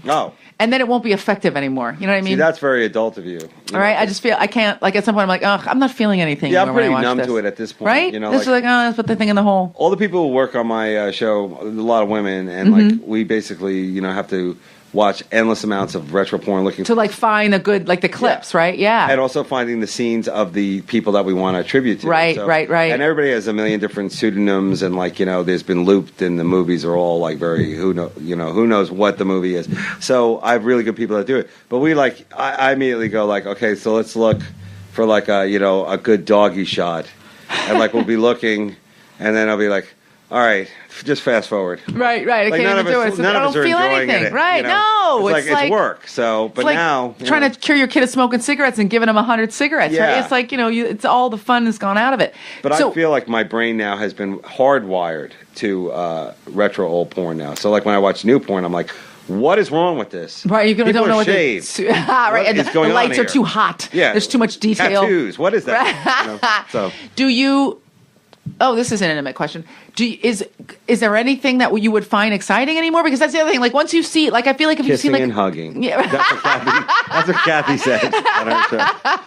Speaker 2: Oh.
Speaker 1: And then it won't be effective anymore. You know what I mean?
Speaker 2: See, that's very adult of you.
Speaker 1: All right, I just feel I can't. Like at some point, I'm like, oh, I'm not feeling anything.
Speaker 2: Yeah, I'm
Speaker 1: when I
Speaker 2: pretty
Speaker 1: watch
Speaker 2: numb
Speaker 1: this.
Speaker 2: to it at this point.
Speaker 1: Right?
Speaker 2: You know,
Speaker 1: This is like, oh, let's put the thing in the hole.
Speaker 2: all the people who work on my show, a lot of women, and like we basically, have to watch endless amounts of retro porn looking
Speaker 1: To like find a good, like the clips, right? Yeah.
Speaker 2: and also finding the scenes of the people that we want to attribute to.
Speaker 1: Right, right.
Speaker 2: And everybody has a million different pseudonyms, and like there's been looped, and the movies are all like very who knows what the movie is. So I have really good people that do it. But we I immediately go like, okay, so let's look for like a good doggy shot, and like we'll be looking, and then I'll be like, all right, just fast forward.
Speaker 1: Right. I
Speaker 2: Like,
Speaker 1: can't even do it. So
Speaker 2: none
Speaker 1: I
Speaker 2: of us
Speaker 1: don't
Speaker 2: are
Speaker 1: feel
Speaker 2: enjoying
Speaker 1: anything.
Speaker 2: it.
Speaker 1: Right? No,
Speaker 2: it's like work. So, but
Speaker 1: it's like
Speaker 2: now
Speaker 1: trying to cure your kid of smoking cigarettes and giving him 100 cigarettes.
Speaker 2: Yeah.
Speaker 1: Right? It's like it's all the fun has gone out of it.
Speaker 2: But I feel like my brain now has been hardwired to retro old porn now. So like when I watch new porn, I'm like, what is wrong with this?
Speaker 1: Right, you don't know what
Speaker 2: shaved.
Speaker 1: right, and the lights are too hot.
Speaker 2: Yeah,
Speaker 1: there's too much detail.
Speaker 2: Tattoos. What is that? So
Speaker 1: do you? Oh, this is an intimate question. Is there anything that you would find exciting anymore? Because that's the other thing. Like once you see, like I feel like if you've seen
Speaker 2: kissing
Speaker 1: like
Speaker 2: and hugging.
Speaker 1: Yeah.
Speaker 2: That's what Kathy said on her show.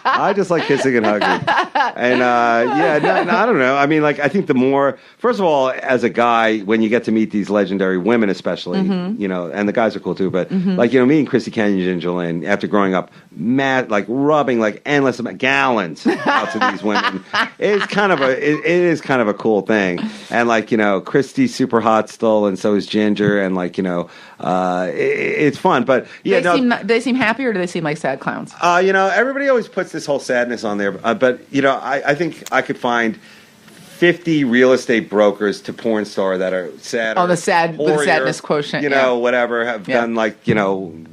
Speaker 2: I just like kissing and hugging. And I don't know. I mean, like I think the more, first of all, as a guy, when you get to meet these legendary women, especially, and the guys are cool too. But like me and Chrissy Canyon and Jolene, after growing up, like rubbing like endless gallons out to these women, it is kind of a cool thing. And like Christy's super hot still, and so is Ginger, and like it's fun. But yeah,
Speaker 1: do they seem happy, or do they seem like sad clowns?
Speaker 2: Everybody always puts this whole sadness on there, but I think I could find 50 real estate brokers to porn star that are sad.
Speaker 1: Oh, with the sadness quotient.
Speaker 2: Whatever, have done like,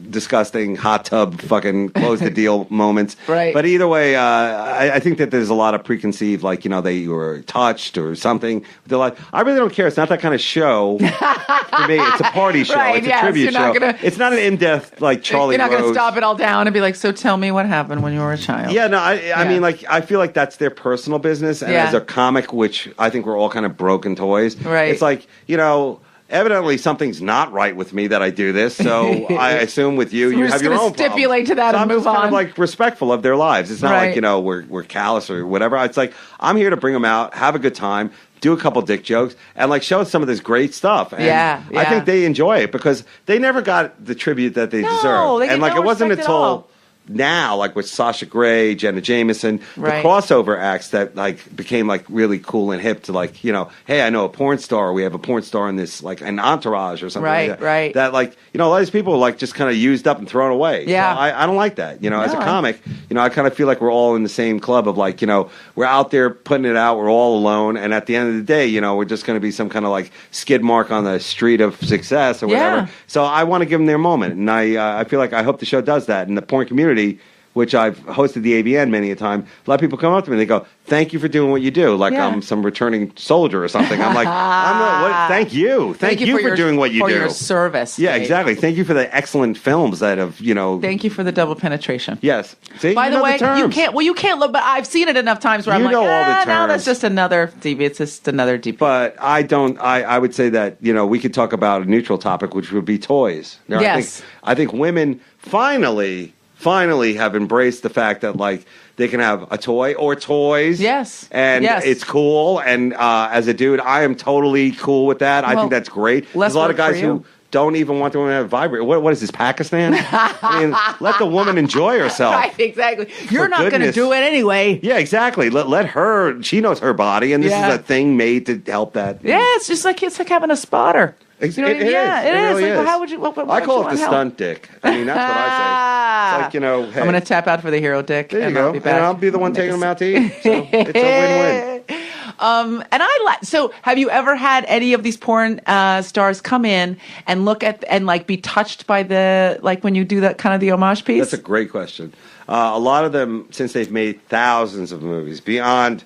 Speaker 2: disgusting hot tub fucking close the deal moments.
Speaker 1: Right.
Speaker 2: But either way, I think that there's a lot of preconceived, like, they were touched or something. They're like, I really don't care. It's not that kind of show for me. It's a party show.
Speaker 1: Right,
Speaker 2: it's a tribute show.
Speaker 1: It's
Speaker 2: not an in-depth, like, Charlie
Speaker 1: You're not going to
Speaker 2: Rose.
Speaker 1: stop it all down and be like, so tell me what happened when you were a child.
Speaker 2: Yeah, no, I mean, like, I feel like that's their personal business. And as a comic, which I think we're all kind of broken toys.
Speaker 1: Right.
Speaker 2: It's like, evidently something's not right with me that I do this. So I assume with you, you have your own
Speaker 1: stipulate to that
Speaker 2: so
Speaker 1: and
Speaker 2: I'm
Speaker 1: move
Speaker 2: just kind
Speaker 1: on.
Speaker 2: of like respectful of their lives. It's not like, we're callous or whatever. It's like, I'm here to bring them out, have a good time, do a couple dick jokes, and like show some of this great stuff. And I think they enjoy it because they never got the tribute that they deserve.
Speaker 1: They
Speaker 2: and like
Speaker 1: no
Speaker 2: it wasn't
Speaker 1: respect
Speaker 2: until now, like with Sasha Grey, Jenna Jameson, the
Speaker 1: Right.
Speaker 2: crossover acts that like became like really cool and hip to like, hey, I know a porn star. We have a porn star in this, like an Entourage or something like that.
Speaker 1: Right.
Speaker 2: That like, a lot of these people are like just kind of used up and thrown away.
Speaker 1: Yeah.
Speaker 2: So I don't like that. As a comic, I kind of feel like we're all in the same club of like, we're out there putting it out. We're all alone. And at the end of the day, we're just going to be some kind of like skid mark on the street of success or whatever.
Speaker 1: Yeah.
Speaker 2: So I want to give them their moment. And I feel like I hope the show does that. And the porn community, which I've hosted the AVN many a time, a lot of people come up to me and they go, thank you for doing what you do. Like I'm some returning soldier or something. I'm like, thank you. Thank you for doing what you do.
Speaker 1: For your service.
Speaker 2: Yeah,
Speaker 1: Dave.
Speaker 2: exactly. Thank you for the excellent films that have,
Speaker 1: Thank you for the double penetration.
Speaker 2: Yes. See,
Speaker 1: By the way,
Speaker 2: terms.
Speaker 1: you can't look, but I've seen it enough times where I'm like,
Speaker 2: know all the
Speaker 1: no,
Speaker 2: terms.
Speaker 1: that's just another DP. It's just another DP.
Speaker 2: But I would say that, we could talk about a neutral topic, which would be toys. Now,
Speaker 1: Yes.
Speaker 2: I think women finally have embraced the fact that like they can have a toy or toys.
Speaker 1: Yes.
Speaker 2: And it's cool. And as a dude, I am totally cool with that. I think that's great. There's a lot of guys who don't even want the woman to have vibrator. What is this, Pakistan? I mean, let the woman enjoy herself.
Speaker 1: Right, exactly. You're not going to do it anyway.
Speaker 2: Yeah, exactly. Let her. She knows her body, and this is a thing made to help that.
Speaker 1: Yeah, it's like having a spotter.
Speaker 2: It is.
Speaker 1: It
Speaker 2: Really
Speaker 1: is. Like,
Speaker 2: is.
Speaker 1: well, how would you?
Speaker 2: I call it the stunt dick. I mean, that's what I say. It's like, hey,
Speaker 1: I'm going to tap out for the hero dick.
Speaker 2: There you
Speaker 1: and
Speaker 2: go.
Speaker 1: I'll be back.
Speaker 2: And I'll be the one taking them out to eat. So it's a win-win.
Speaker 1: And so have you ever had any of these porn stars come in and look at and like be touched by the like when you do that kind of the homage piece?
Speaker 2: That's a great question. A lot of them, since they've made thousands of movies, beyond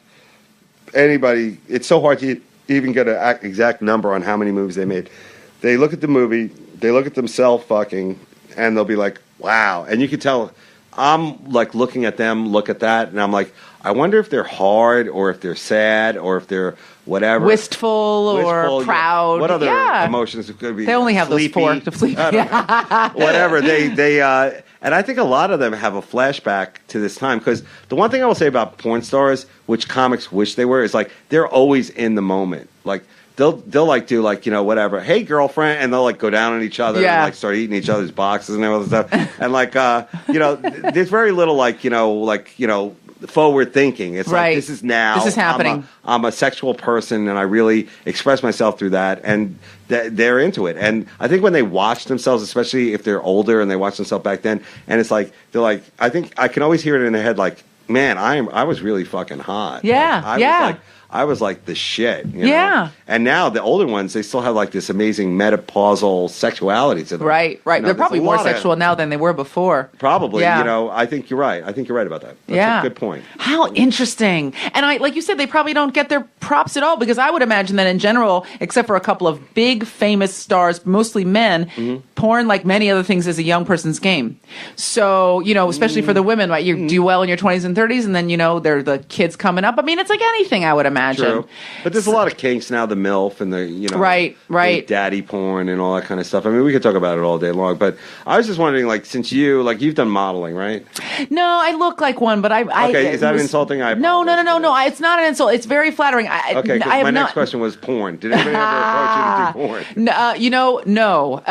Speaker 2: anybody, it's so hard to even get an exact number on how many movies they made. They look at the movie, they look at themselves fucking, and they'll be like, wow. And you can tell I'm like looking at them, look at that, and I'm like, I wonder if they're hard or if they're sad or if they're whatever.
Speaker 1: Wistful or proud.
Speaker 2: Yeah. What other emotions could be?
Speaker 1: They only have
Speaker 2: sleepy,
Speaker 1: those 4 to sleep.
Speaker 2: Whatever. They and I think a lot of them have a flashback to this time, because the one thing I will say about porn stars, which comics wish they were, is like they're always in the moment. Like they'll like do like, you know, whatever, hey girlfriend, and they'll like go down on each other and like start eating each other's boxes and all that stuff. And like you know, there's very little like, you know, forward thinking. It's like, this is now.
Speaker 1: This is happening.
Speaker 2: I'm a sexual person, and I really express myself through that, and they're into it. And I think when they watch themselves, especially if they're older and they watch themselves back then, and it's like they're like, I think I can always hear it in their head, like, man, I was really fucking hot.
Speaker 1: Yeah,
Speaker 2: like, I was like the shit. You know? And now the older ones, they still have like this amazing menopausal sexuality to them.
Speaker 1: Right. You know, they're probably more sexual now than they were before.
Speaker 2: Probably. You know, I think you're right. I think you're right about that. That's a good point.
Speaker 1: How interesting. And like you said, they probably don't get their props at all, because I would imagine that in general, except for a couple of big famous stars, mostly men, porn, like many other things, is a young person's game. So, you know, especially for the women, right? You do well in your 20s and 30s, and then, you know, they're the kids coming up. I mean, it's like anything, I would imagine.
Speaker 2: True. But there's a lot of kinks now, the MILF and the, you know, the daddy porn and all that kind of stuff. I mean, we could talk about it all day long, but I was just wondering, like, since you've done modeling, right?
Speaker 1: No, I look like one, but
Speaker 2: okay, is that insulting?
Speaker 1: No, it's not an insult. It's very flattering.
Speaker 2: My next question was porn. Did anybody ever approach you to do porn?
Speaker 1: No.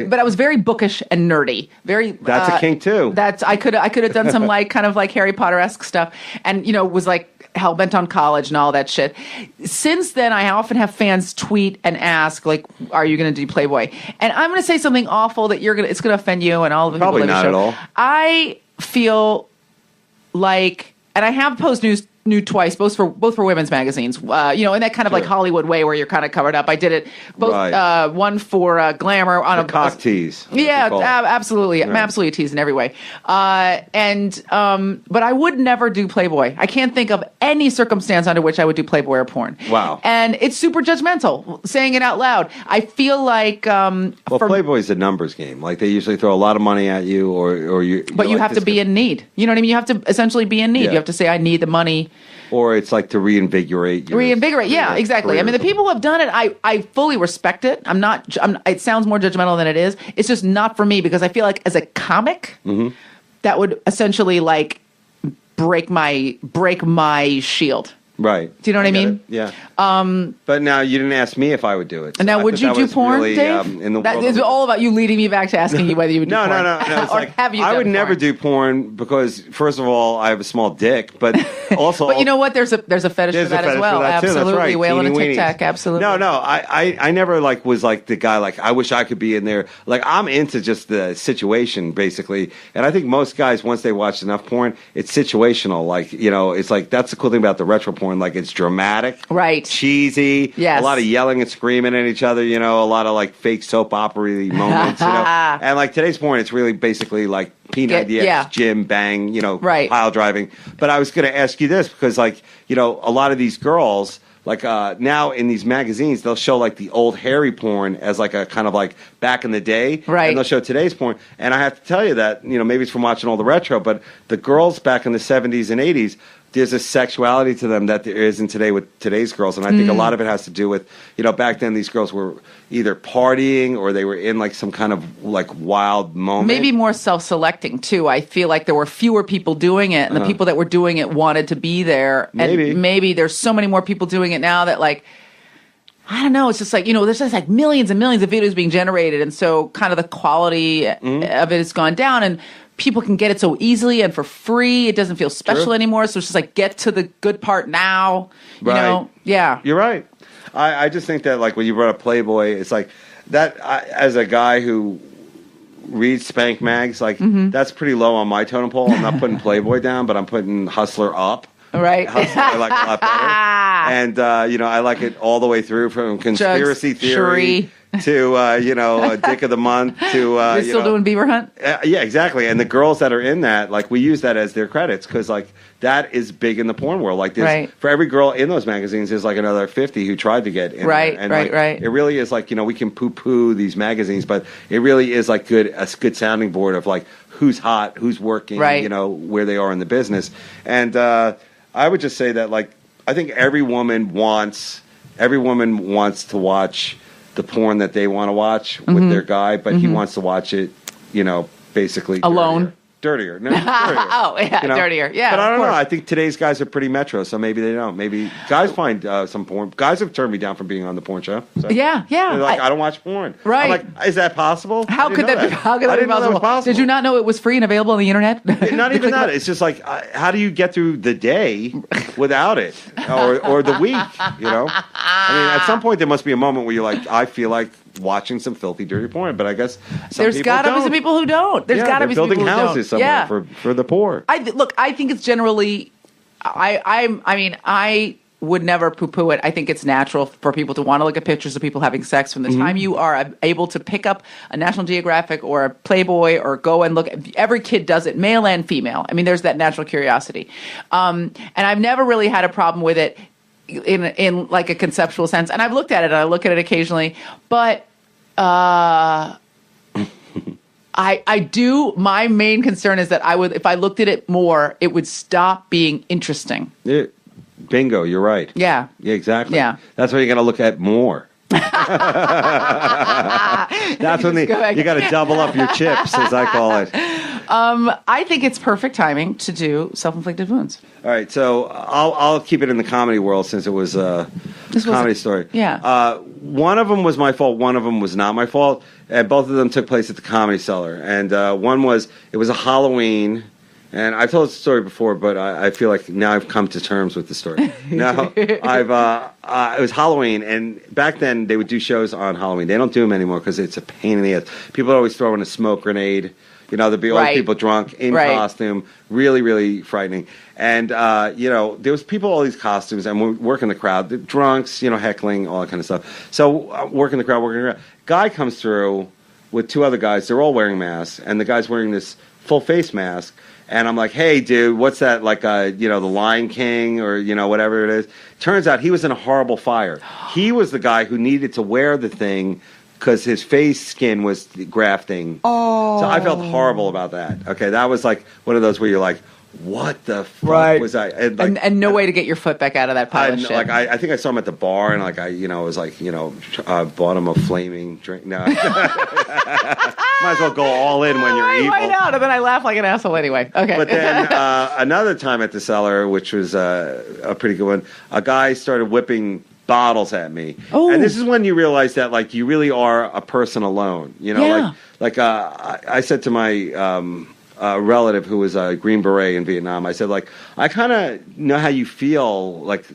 Speaker 1: But I was very bookish and nerdy.
Speaker 2: That's a kink too.
Speaker 1: I could have done some like kind of like Harry Potter-esque stuff, and you know, was like hell-bent on college and all that shit. Since then, I often have fans tweet and ask, like, are you going to do Playboy? And I'm going to say something awful that it's going to offend you and all the people
Speaker 2: Probably
Speaker 1: that
Speaker 2: not
Speaker 1: show.
Speaker 2: At all.
Speaker 1: I feel like, and I have posted nude twice, both for women's magazines, you know, in that kind of like Hollywood way where you're kind of covered up. I did it both, one for Glamour on
Speaker 2: a cock tease.
Speaker 1: Yeah, absolutely. I'm absolutely a tease in every way. But I would never do Playboy. I can't think of any circumstance under which I would do Playboy or porn.
Speaker 2: Wow.
Speaker 1: And it's super judgmental, saying it out loud. I feel like
Speaker 2: Playboy's a numbers game. Like they usually throw a lot of money at you, or you.
Speaker 1: But you have to be in need. You know what I mean? You have to essentially be in need. Yeah. You have to say, I need the money.
Speaker 2: Or it's like to reinvigorate.
Speaker 1: Yeah, exactly. I mean, the people who have done it, I fully respect it. It sounds more judgmental than it is. It's just not for me, because I feel like as a comic, that would essentially like break my shield.
Speaker 2: Right.
Speaker 1: Do you know what I mean?
Speaker 2: Yeah. But now you didn't ask me if I would do it.
Speaker 1: So now, would you do porn, really, Dave? It's all about you leading me back to asking you whether you would do porn.
Speaker 2: No. It's like, have you? I would never do porn because, first of all, I have a small dick, but also.
Speaker 1: But you know what? There's a fetish for that as well. Absolutely, right. Whale and a tic tac. Absolutely.
Speaker 2: No. I never like was like the guy like I wish I could be in there. Like I'm into just the situation basically, and I think most guys once they watch enough porn, it's situational. Like you know, it's like that's the cool thing about the retro porn. Like it's dramatic,
Speaker 1: right?
Speaker 2: Cheesy,
Speaker 1: yes.
Speaker 2: A lot of yelling and screaming at each other. You know, a lot of like fake soap opera moments. You know, and like today's porn, it's really basically like P90X, gym, bang. You know, pile driving. But I was going to ask you this because, like, you know, a lot of these girls. Like now in these magazines, they'll show like the old hairy porn as like a kind of like back in the day,
Speaker 1: right?
Speaker 2: And they'll show today's porn. And I have to tell you that, you know, maybe it's from watching all the retro, but the girls back in the 70s and 80s, there's a sexuality to them that there isn't today with today's girls. And I think a lot of it has to do with, you know, back then these girls were either partying or they were in like some kind of like wild moment.
Speaker 1: Maybe more self-selecting too. I feel like there were fewer people doing it, and the people that were doing it wanted to be there. And maybe there's so many more people doing it now that like, I don't know. It's just like, you know, there's just like millions and millions of videos being generated. And so kind of the quality of it has gone down, and people can get it so easily and for free. It doesn't feel special anymore. So it's just like, get to the good part now. You know? Yeah.
Speaker 2: You're right. I just think that like when you brought up Playboy, it's like that as a guy who reads Spank Mags, like that's pretty low on my totem pole. I'm not putting Playboy down, but I'm putting Hustler up.
Speaker 1: Right.
Speaker 2: Hustler I like a lot better. And, you know, I like it all the way through from conspiracy theory to, you know, Dick of the Month to...
Speaker 1: You're still doing Beaver Hunt?
Speaker 2: Yeah, exactly. And the girls that are in that, like, we use that as their credits because, like, that is big in the porn world. Like, for every girl in those magazines, there's, like, another 50 who tried to get in there. And,
Speaker 1: right.
Speaker 2: It really is, like, you know, we can poo-poo these magazines, but it really is, like, a good sounding board of, like, who's hot, who's working,
Speaker 1: Right.
Speaker 2: you know, where they are in the business. And I would just say that, like, I think every woman wants to watch the porn that they want to watch with their guy, but he wants to watch it, you know, basically
Speaker 1: alone.
Speaker 2: Dirtier. No, dirtier.
Speaker 1: Oh, yeah,
Speaker 2: You know?
Speaker 1: dirtier. Yeah,
Speaker 2: but I
Speaker 1: of
Speaker 2: don't know.
Speaker 1: course.
Speaker 2: I think today's guys are pretty metro, so maybe they don't. Maybe guys find some porn. Guys have turned me down from being on the porn show. So
Speaker 1: Yeah.
Speaker 2: they're like, I don't watch porn.
Speaker 1: Right.
Speaker 2: I'm like, is that possible?
Speaker 1: How could that be? How could
Speaker 2: I
Speaker 1: that be
Speaker 2: didn't know that was possible.
Speaker 1: Did you not know it was free and available on the internet?
Speaker 2: Not even that. It's just like, how do you get through the day without it, or the week? You know, I mean, at some point there must be a moment where you're like, I feel like watching some filthy, dirty porn. But I guess
Speaker 1: There's got to be some people who don't. There's got to be some
Speaker 2: building
Speaker 1: people who
Speaker 2: houses
Speaker 1: don't.
Speaker 2: somewhere for the poor.
Speaker 1: I think it's generally. I would never poo-poo it. I think it's natural for people to want to look at pictures of people having sex from the time you are able to pick up a National Geographic or a Playboy or go and look. Every kid does it, male and female. I mean, there's that natural curiosity, and I've never really had a problem with it in like a conceptual sense. And I've looked at it. And I look at it occasionally, but. I do. My main concern is that if I looked at it more, it would stop being interesting.
Speaker 2: Yeah. Bingo, you're right.
Speaker 1: Yeah.
Speaker 2: Yeah, exactly.
Speaker 1: Yeah.
Speaker 2: That's why you got to look at more. That's when you got to double up your chips, as I call it.
Speaker 1: I think it's perfect timing to do self-inflicted wounds.
Speaker 2: All right, so I'll keep it in the comedy world since it was a comedy story.
Speaker 1: Yeah.
Speaker 2: One of them was my fault. One of them was not my fault. And both of them took place at the Comedy Cellar. And one was, it was a Halloween. And I've told this story before, but I feel like now I've come to terms with the story. Now, it was Halloween, and back then they would do shows on Halloween. They don't do them anymore because it's a pain in the ass. People would always throw in a smoke grenade. You know, there'd be old people drunk in costume, really, really frightening. And, you know, there was people, all these costumes, and we're working the crowd, the drunks, you know, heckling, all that kind of stuff. So working the crowd. Guy comes through with two other guys. They're all wearing masks, and the guy's wearing this full face mask. And I'm like, hey, dude, what's that? Like, you know, the Lion King or, you know, whatever it is. Turns out he was in a horrible fire. He was the guy who needed to wear the thing because his face skin was grafting. Oh. So I felt horrible about that. Okay, that was like one of those where you're like, what the fuck was I? And, like,
Speaker 1: and no way to get your foot back out of that pile of shit.
Speaker 2: Like, I think I saw him at the bar, and like I was like, you know, bought him a flaming drink. No, might as well go all in when you're evil.
Speaker 1: Why not? And then I laugh like an asshole anyway. Okay.
Speaker 2: But then another time at the Cellar, which was a pretty good one, a guy started whipping bottles at me. Oh. And this is when you realize that, like, you really are a person alone. You know, I said to my relative who was a Green Beret in Vietnam, I said, like, I kind of know how you feel. Like,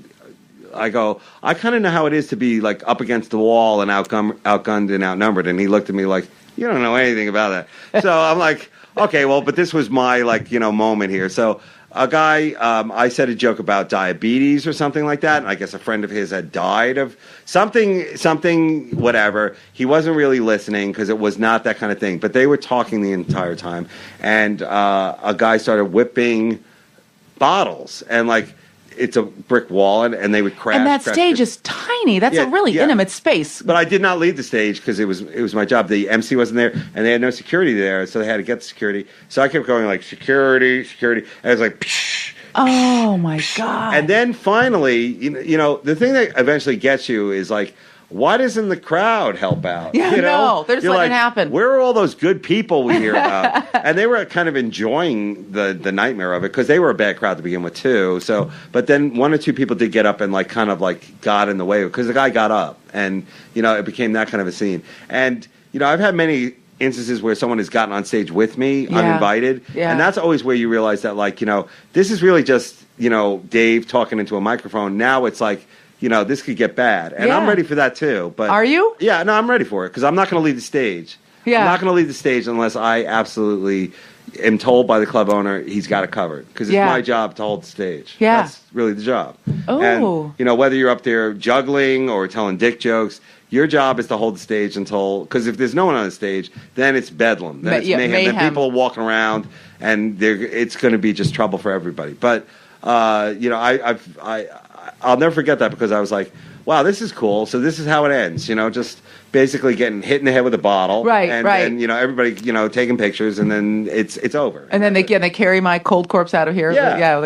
Speaker 2: I kind of know how it is to be, like, up against the wall and outgunned and outnumbered. And he looked at me like, you don't know anything about that. So I'm like, okay, well, but this was my, like, you know, moment here. So a guy, I said a joke about diabetes or something like that, and I guess a friend of his had died of something, whatever. He wasn't really listening because it was not that kind of thing, but they were talking the entire time, and a guy started whipping bottles, and like, it's a brick wall, and they would crash.
Speaker 1: And that stage is tiny. That's a really intimate space.
Speaker 2: But I did not lead the stage because it was my job. The MC wasn't there, and they had no security there, so they had to get the security. So I kept going like, security, and it was like, psh,
Speaker 1: oh my God.
Speaker 2: And then finally, you know, the thing that eventually gets you is like, why doesn't the crowd help out?
Speaker 1: Yeah,
Speaker 2: you know?
Speaker 1: No, they're just letting it happen.
Speaker 2: Where are all those good people we hear about? And they were kind of enjoying the nightmare of it because they were a bad crowd to begin with too. So, but then one or two people did get up and like kind of like got in the way because the guy got up, and you know, it became that kind of a scene. And you know, I've had many instances where someone has gotten on stage with me uninvited, and that's always where you realize that, like, you know, this is really just, you know, Dave talking into a microphone. Now it's like, you know, this could get bad. And I'm ready for that too. But
Speaker 1: are you?
Speaker 2: Yeah, no, I'm ready for it because I'm not going to lead the stage. Yeah. I'm not going to lead the stage unless I absolutely am told by the club owner he's got it covered because it's my job to hold the stage. Yeah. That's really the job. Oh. And, you know, whether you're up there juggling or telling dick jokes, your job is to hold the stage until, because if there's no one on the stage, then it's bedlam. Then it's mayhem. Then people are walking around and it's going to be just trouble for everybody. But, you know, I'll never forget that because I was like, wow, this is cool. So this is how it ends. Just basically getting hit in the head with a bottle,
Speaker 1: right?
Speaker 2: And everybody taking pictures, and then it's over.
Speaker 1: And then they carry my cold corpse out of here.
Speaker 2: Yeah.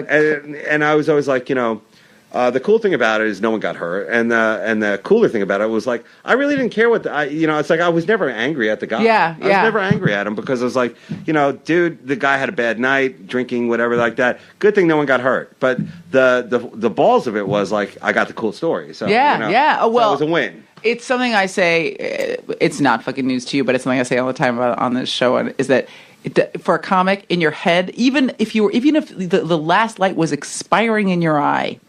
Speaker 2: And I was always like, the cool thing about it is no one got hurt, and the cooler thing about it was like I really didn't care it's like I was never angry at the guy. I was never angry at him because I was like, dude, the guy had a bad night drinking, whatever like that. Good thing no one got hurt, but the balls of it was like I got the cool story. So
Speaker 1: Oh, well,
Speaker 2: so it was a win.
Speaker 1: It's something I say. It's not fucking news to you, but it's something I say all the time on this show. Is that for a comic in your head, even if the last light was expiring in your eye,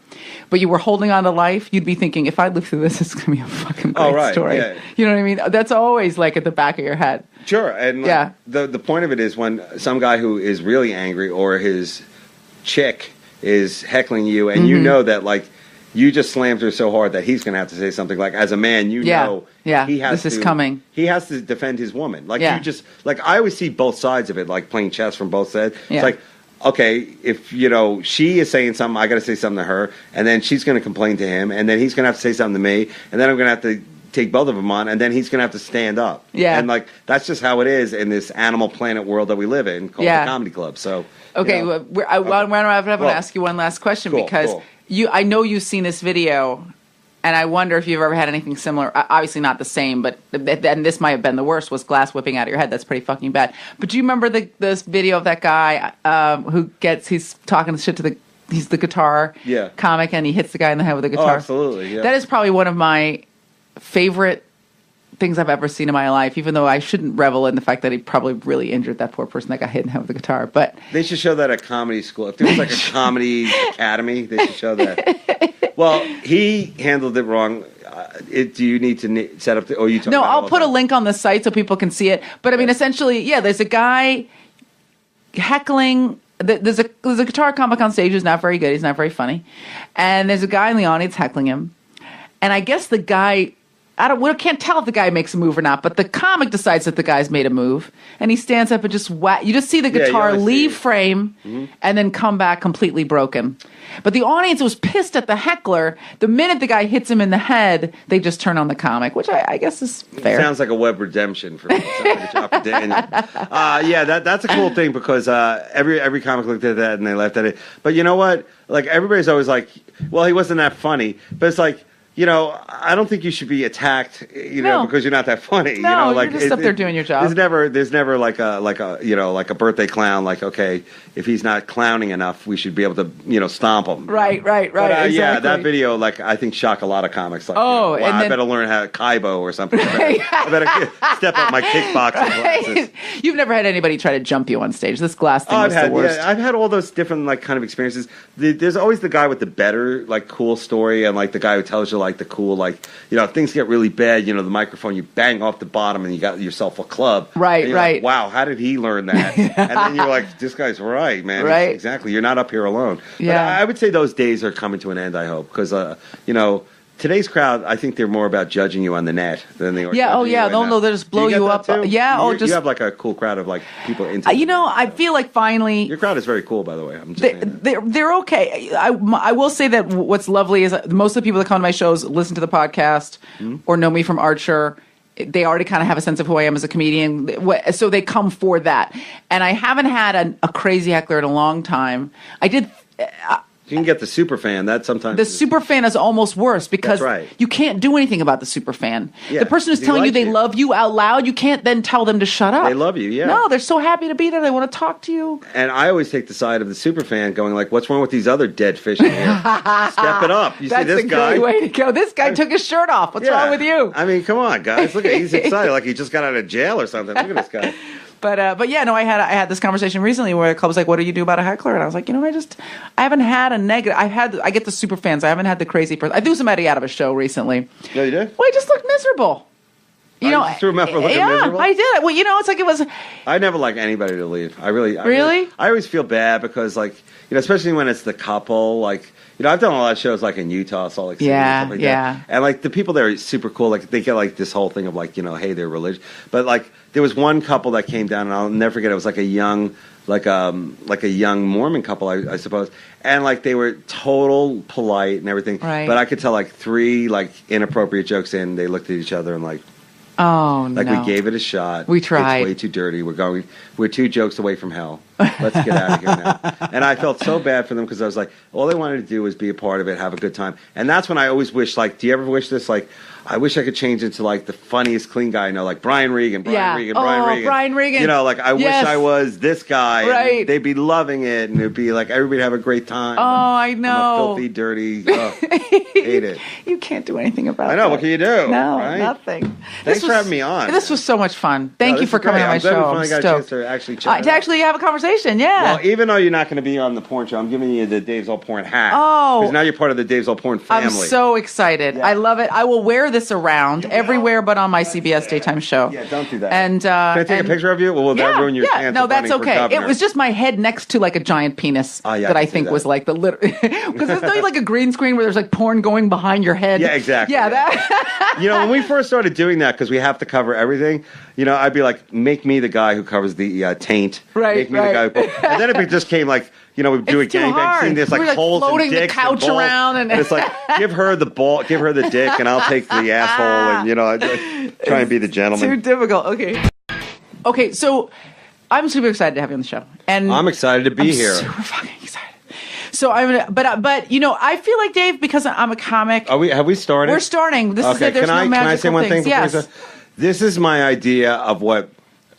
Speaker 1: but you were holding on to life, you'd be thinking, if I live through this, it's going to be a fucking great story.
Speaker 2: Yeah.
Speaker 1: You know what I mean? That's always like at the back of your head.
Speaker 2: Sure. And the point of it is when some guy who is really angry or his chick is heckling you and you know that like you just slammed her so hard that he's going to have to say something like, as a man, he has
Speaker 1: this is coming.
Speaker 2: He has to defend his woman. Like you just like I always see both sides of it, like playing chess from both sides. It's like, okay, if she is saying something, I got to say something to her, and then she's going to complain to him, and then he's going to have to say something to me, and then I'm going to have to take both of them on, and then he's going to have to stand up. Yeah, and like that's just how it is in this Animal Planet world that we live in, called the comedy club. So
Speaker 1: okay, I want to ask you one last question because I know you've seen this video. And I wonder if you've ever had anything similar. Obviously not the same, but and this might have been the worst, was glass whipping out of your head. That's pretty fucking bad. But do you remember this video of that guy he's talking shit to he's the guitar comic, and he hits the guy in the head with a guitar?
Speaker 2: Oh, absolutely, yeah.
Speaker 1: That is probably one of my favorite things I've ever seen in my life, even though I shouldn't revel in the fact that he probably really injured that poor person that got hit in the head with a guitar. But
Speaker 2: they should show that at comedy school. If there was like a comedy academy, they should show that. Well, he handled it wrong. Do you need to set up
Speaker 1: No, I'll put a link on the site so people can see it. But I mean, essentially, there's a guy heckling. There's a guitar comic on stage who's not very good. He's not very funny. And there's a guy in the audience heckling him. And I guess the guy, we can't tell if the guy makes a move or not, but the comic decides that the guy's made a move, and he stands up and just you just see the guitar leave frame and then come back completely broken. But the audience was pissed at the heckler. The minute the guy hits him in the head, they just turn on the comic, which I guess is fair.
Speaker 2: It sounds like a web redemption for me. Sounds like a job for Daniel. That's a cool thing because every comic looked at that and they laughed at it. But you know what? Like everybody's always like, well, he wasn't that funny. But it's like, I don't think you should be attacked, because you're not that funny.
Speaker 1: No,
Speaker 2: like
Speaker 1: you're just up there doing your job.
Speaker 2: There's never like a birthday clown. Like, okay, if he's not clowning enough, we should be able to, stomp him.
Speaker 1: Right. But, exactly.
Speaker 2: Yeah, that video, like, I think shocked a lot of comics. Like, wow, I better learn how to Kaibo or something. I better step up my kickboxing classes.
Speaker 1: You've never had anybody try to jump you on stage. This glass thing was the worst.
Speaker 2: Yeah, I've had all those different like kind of experiences. There's always the guy with the better like cool story, and like the guy who tells you like the cool like if things get really bad, the microphone you bang off the bottom and you got yourself a club.
Speaker 1: Right.
Speaker 2: Like, wow, how did he learn that? And then you're like, this guy's right, man.
Speaker 1: Right.
Speaker 2: Exactly. You're not up here alone.
Speaker 1: Yeah.
Speaker 2: But I would say those days are coming to an end. I hope because today's crowd, I think they're more about judging you on the net than they are.
Speaker 1: Yeah. Oh, yeah. They'll just blow you up.
Speaker 2: Too?
Speaker 1: Yeah.
Speaker 2: You have like a cool crowd of like people into.
Speaker 1: I feel like finally
Speaker 2: your crowd is very cool. By the way, I'm just saying
Speaker 1: they're okay. I will say that what's lovely is most of the people that come to my shows listen to the podcast or know me from Archer. They already kind of have a sense of who I am as a comedian, so they come for that. And I haven't had a crazy heckler in a long time. I did.
Speaker 2: You can get the super fan. That sometimes
Speaker 1: the super fan is almost worse because you can't do anything about the super fan. Yeah, the person who's telling you they love you out loud, you can't then tell them to shut up.
Speaker 2: They love you, yeah.
Speaker 1: No, they're so happy to be there. They want to talk to you.
Speaker 2: And I always take the side of the super fan, going like, "What's wrong with these other dead fish in here? Step it up." You see this guy?
Speaker 1: That's a great way to go. This guy took his shirt off. What's wrong with you?
Speaker 2: I mean, come on, guys. Look at he's excited, like he just got out of jail or something. Look at this guy.
Speaker 1: But yeah, no, I had this conversation recently where the club was like, "What do you do about a heckler?" And I was like, I haven't had a negative. I get the super fans. I haven't had the crazy person. I threw somebody out of a show recently.
Speaker 2: Yeah, you did?
Speaker 1: Well, he just looked miserable. You know,
Speaker 2: just remember looking miserable?
Speaker 1: I did. Well, it's like it was.
Speaker 2: I never like anybody to leave.
Speaker 1: Really?
Speaker 2: I always feel bad because, like, especially when it's the couple. Like, I've done a lot of shows like in Utah, Salt Lake City, and stuff like that. And like the people there are super cool. Like they get like this whole thing of like, hey, they're religious. But like there was one couple that came down, and I'll never forget. It was like a young Mormon couple, I suppose. And like they were total polite and everything.
Speaker 1: Right.
Speaker 2: But I could tell like 3 like inappropriate jokes in, they looked at each other and like.
Speaker 1: Oh,
Speaker 2: no. Like, we gave it a shot.
Speaker 1: We tried.
Speaker 2: It's way too dirty. We're 2 jokes away from hell. Let's get out of here now. And I felt so bad for them because I was like, all they wanted to do was be a part of it, have a good time. And that's when I always wish, like, do you ever wish this? Like, I wish I could change into, like, the funniest clean guy I know, like Brian Regan.
Speaker 1: Brian Regan.
Speaker 2: Like, I wish I was this guy.
Speaker 1: Right.
Speaker 2: They'd be loving it, and it'd be like, everybody'd have a great time.
Speaker 1: Oh, I know.
Speaker 2: I'm a filthy, dirty, hate it.
Speaker 1: You can't do anything about it.
Speaker 2: I know. What can you do?
Speaker 1: No,
Speaker 2: right?
Speaker 1: Nothing.
Speaker 2: Thanks for having me on.
Speaker 1: This was so much fun. Thank you for coming on my show.
Speaker 2: I'm glad we finally got a chance to actually chat.
Speaker 1: To actually have a conversation, yeah.
Speaker 2: Well, even though you're not going to be on the porn show, I'm giving you the Dave's All Porn hat.
Speaker 1: Oh.
Speaker 2: Because now you're part of the Dave's All Porn family.
Speaker 1: I'm so excited. Yeah. I love it. I will wear this around everywhere but on my CBS daytime show.
Speaker 2: Yeah, don't do that.
Speaker 1: And
Speaker 2: can I take a picture of you? Well, will that ruin your chance?
Speaker 1: No, that's okay. It was just my head next to like a giant penis that I think was like the because there's no like a green screen where there's like porn going behind your head.
Speaker 2: Yeah, exactly.
Speaker 1: Yeah, that.
Speaker 2: When we first started doing that, because we have to cover everything, I'd be like, make me the guy who covers the taint.
Speaker 1: Right.
Speaker 2: Make me the guy who, and then it just came like, we do a gangbang scene. There's like holes
Speaker 1: floating
Speaker 2: and dicks
Speaker 1: the couch
Speaker 2: and balls,
Speaker 1: around, and
Speaker 2: it's like give her the dick, and I'll take the asshole, and I try and be the gentleman.
Speaker 1: Too difficult. Okay. So I'm super excited to have you on the show, and
Speaker 2: I'm excited to be here.
Speaker 1: Super fucking excited. So I'm gonna, but I feel like Dave, because I'm a comic.
Speaker 2: Have we started?
Speaker 1: We're starting. This is it. There's no magical
Speaker 2: can I say one thing?
Speaker 1: Yes.
Speaker 2: This is my idea of what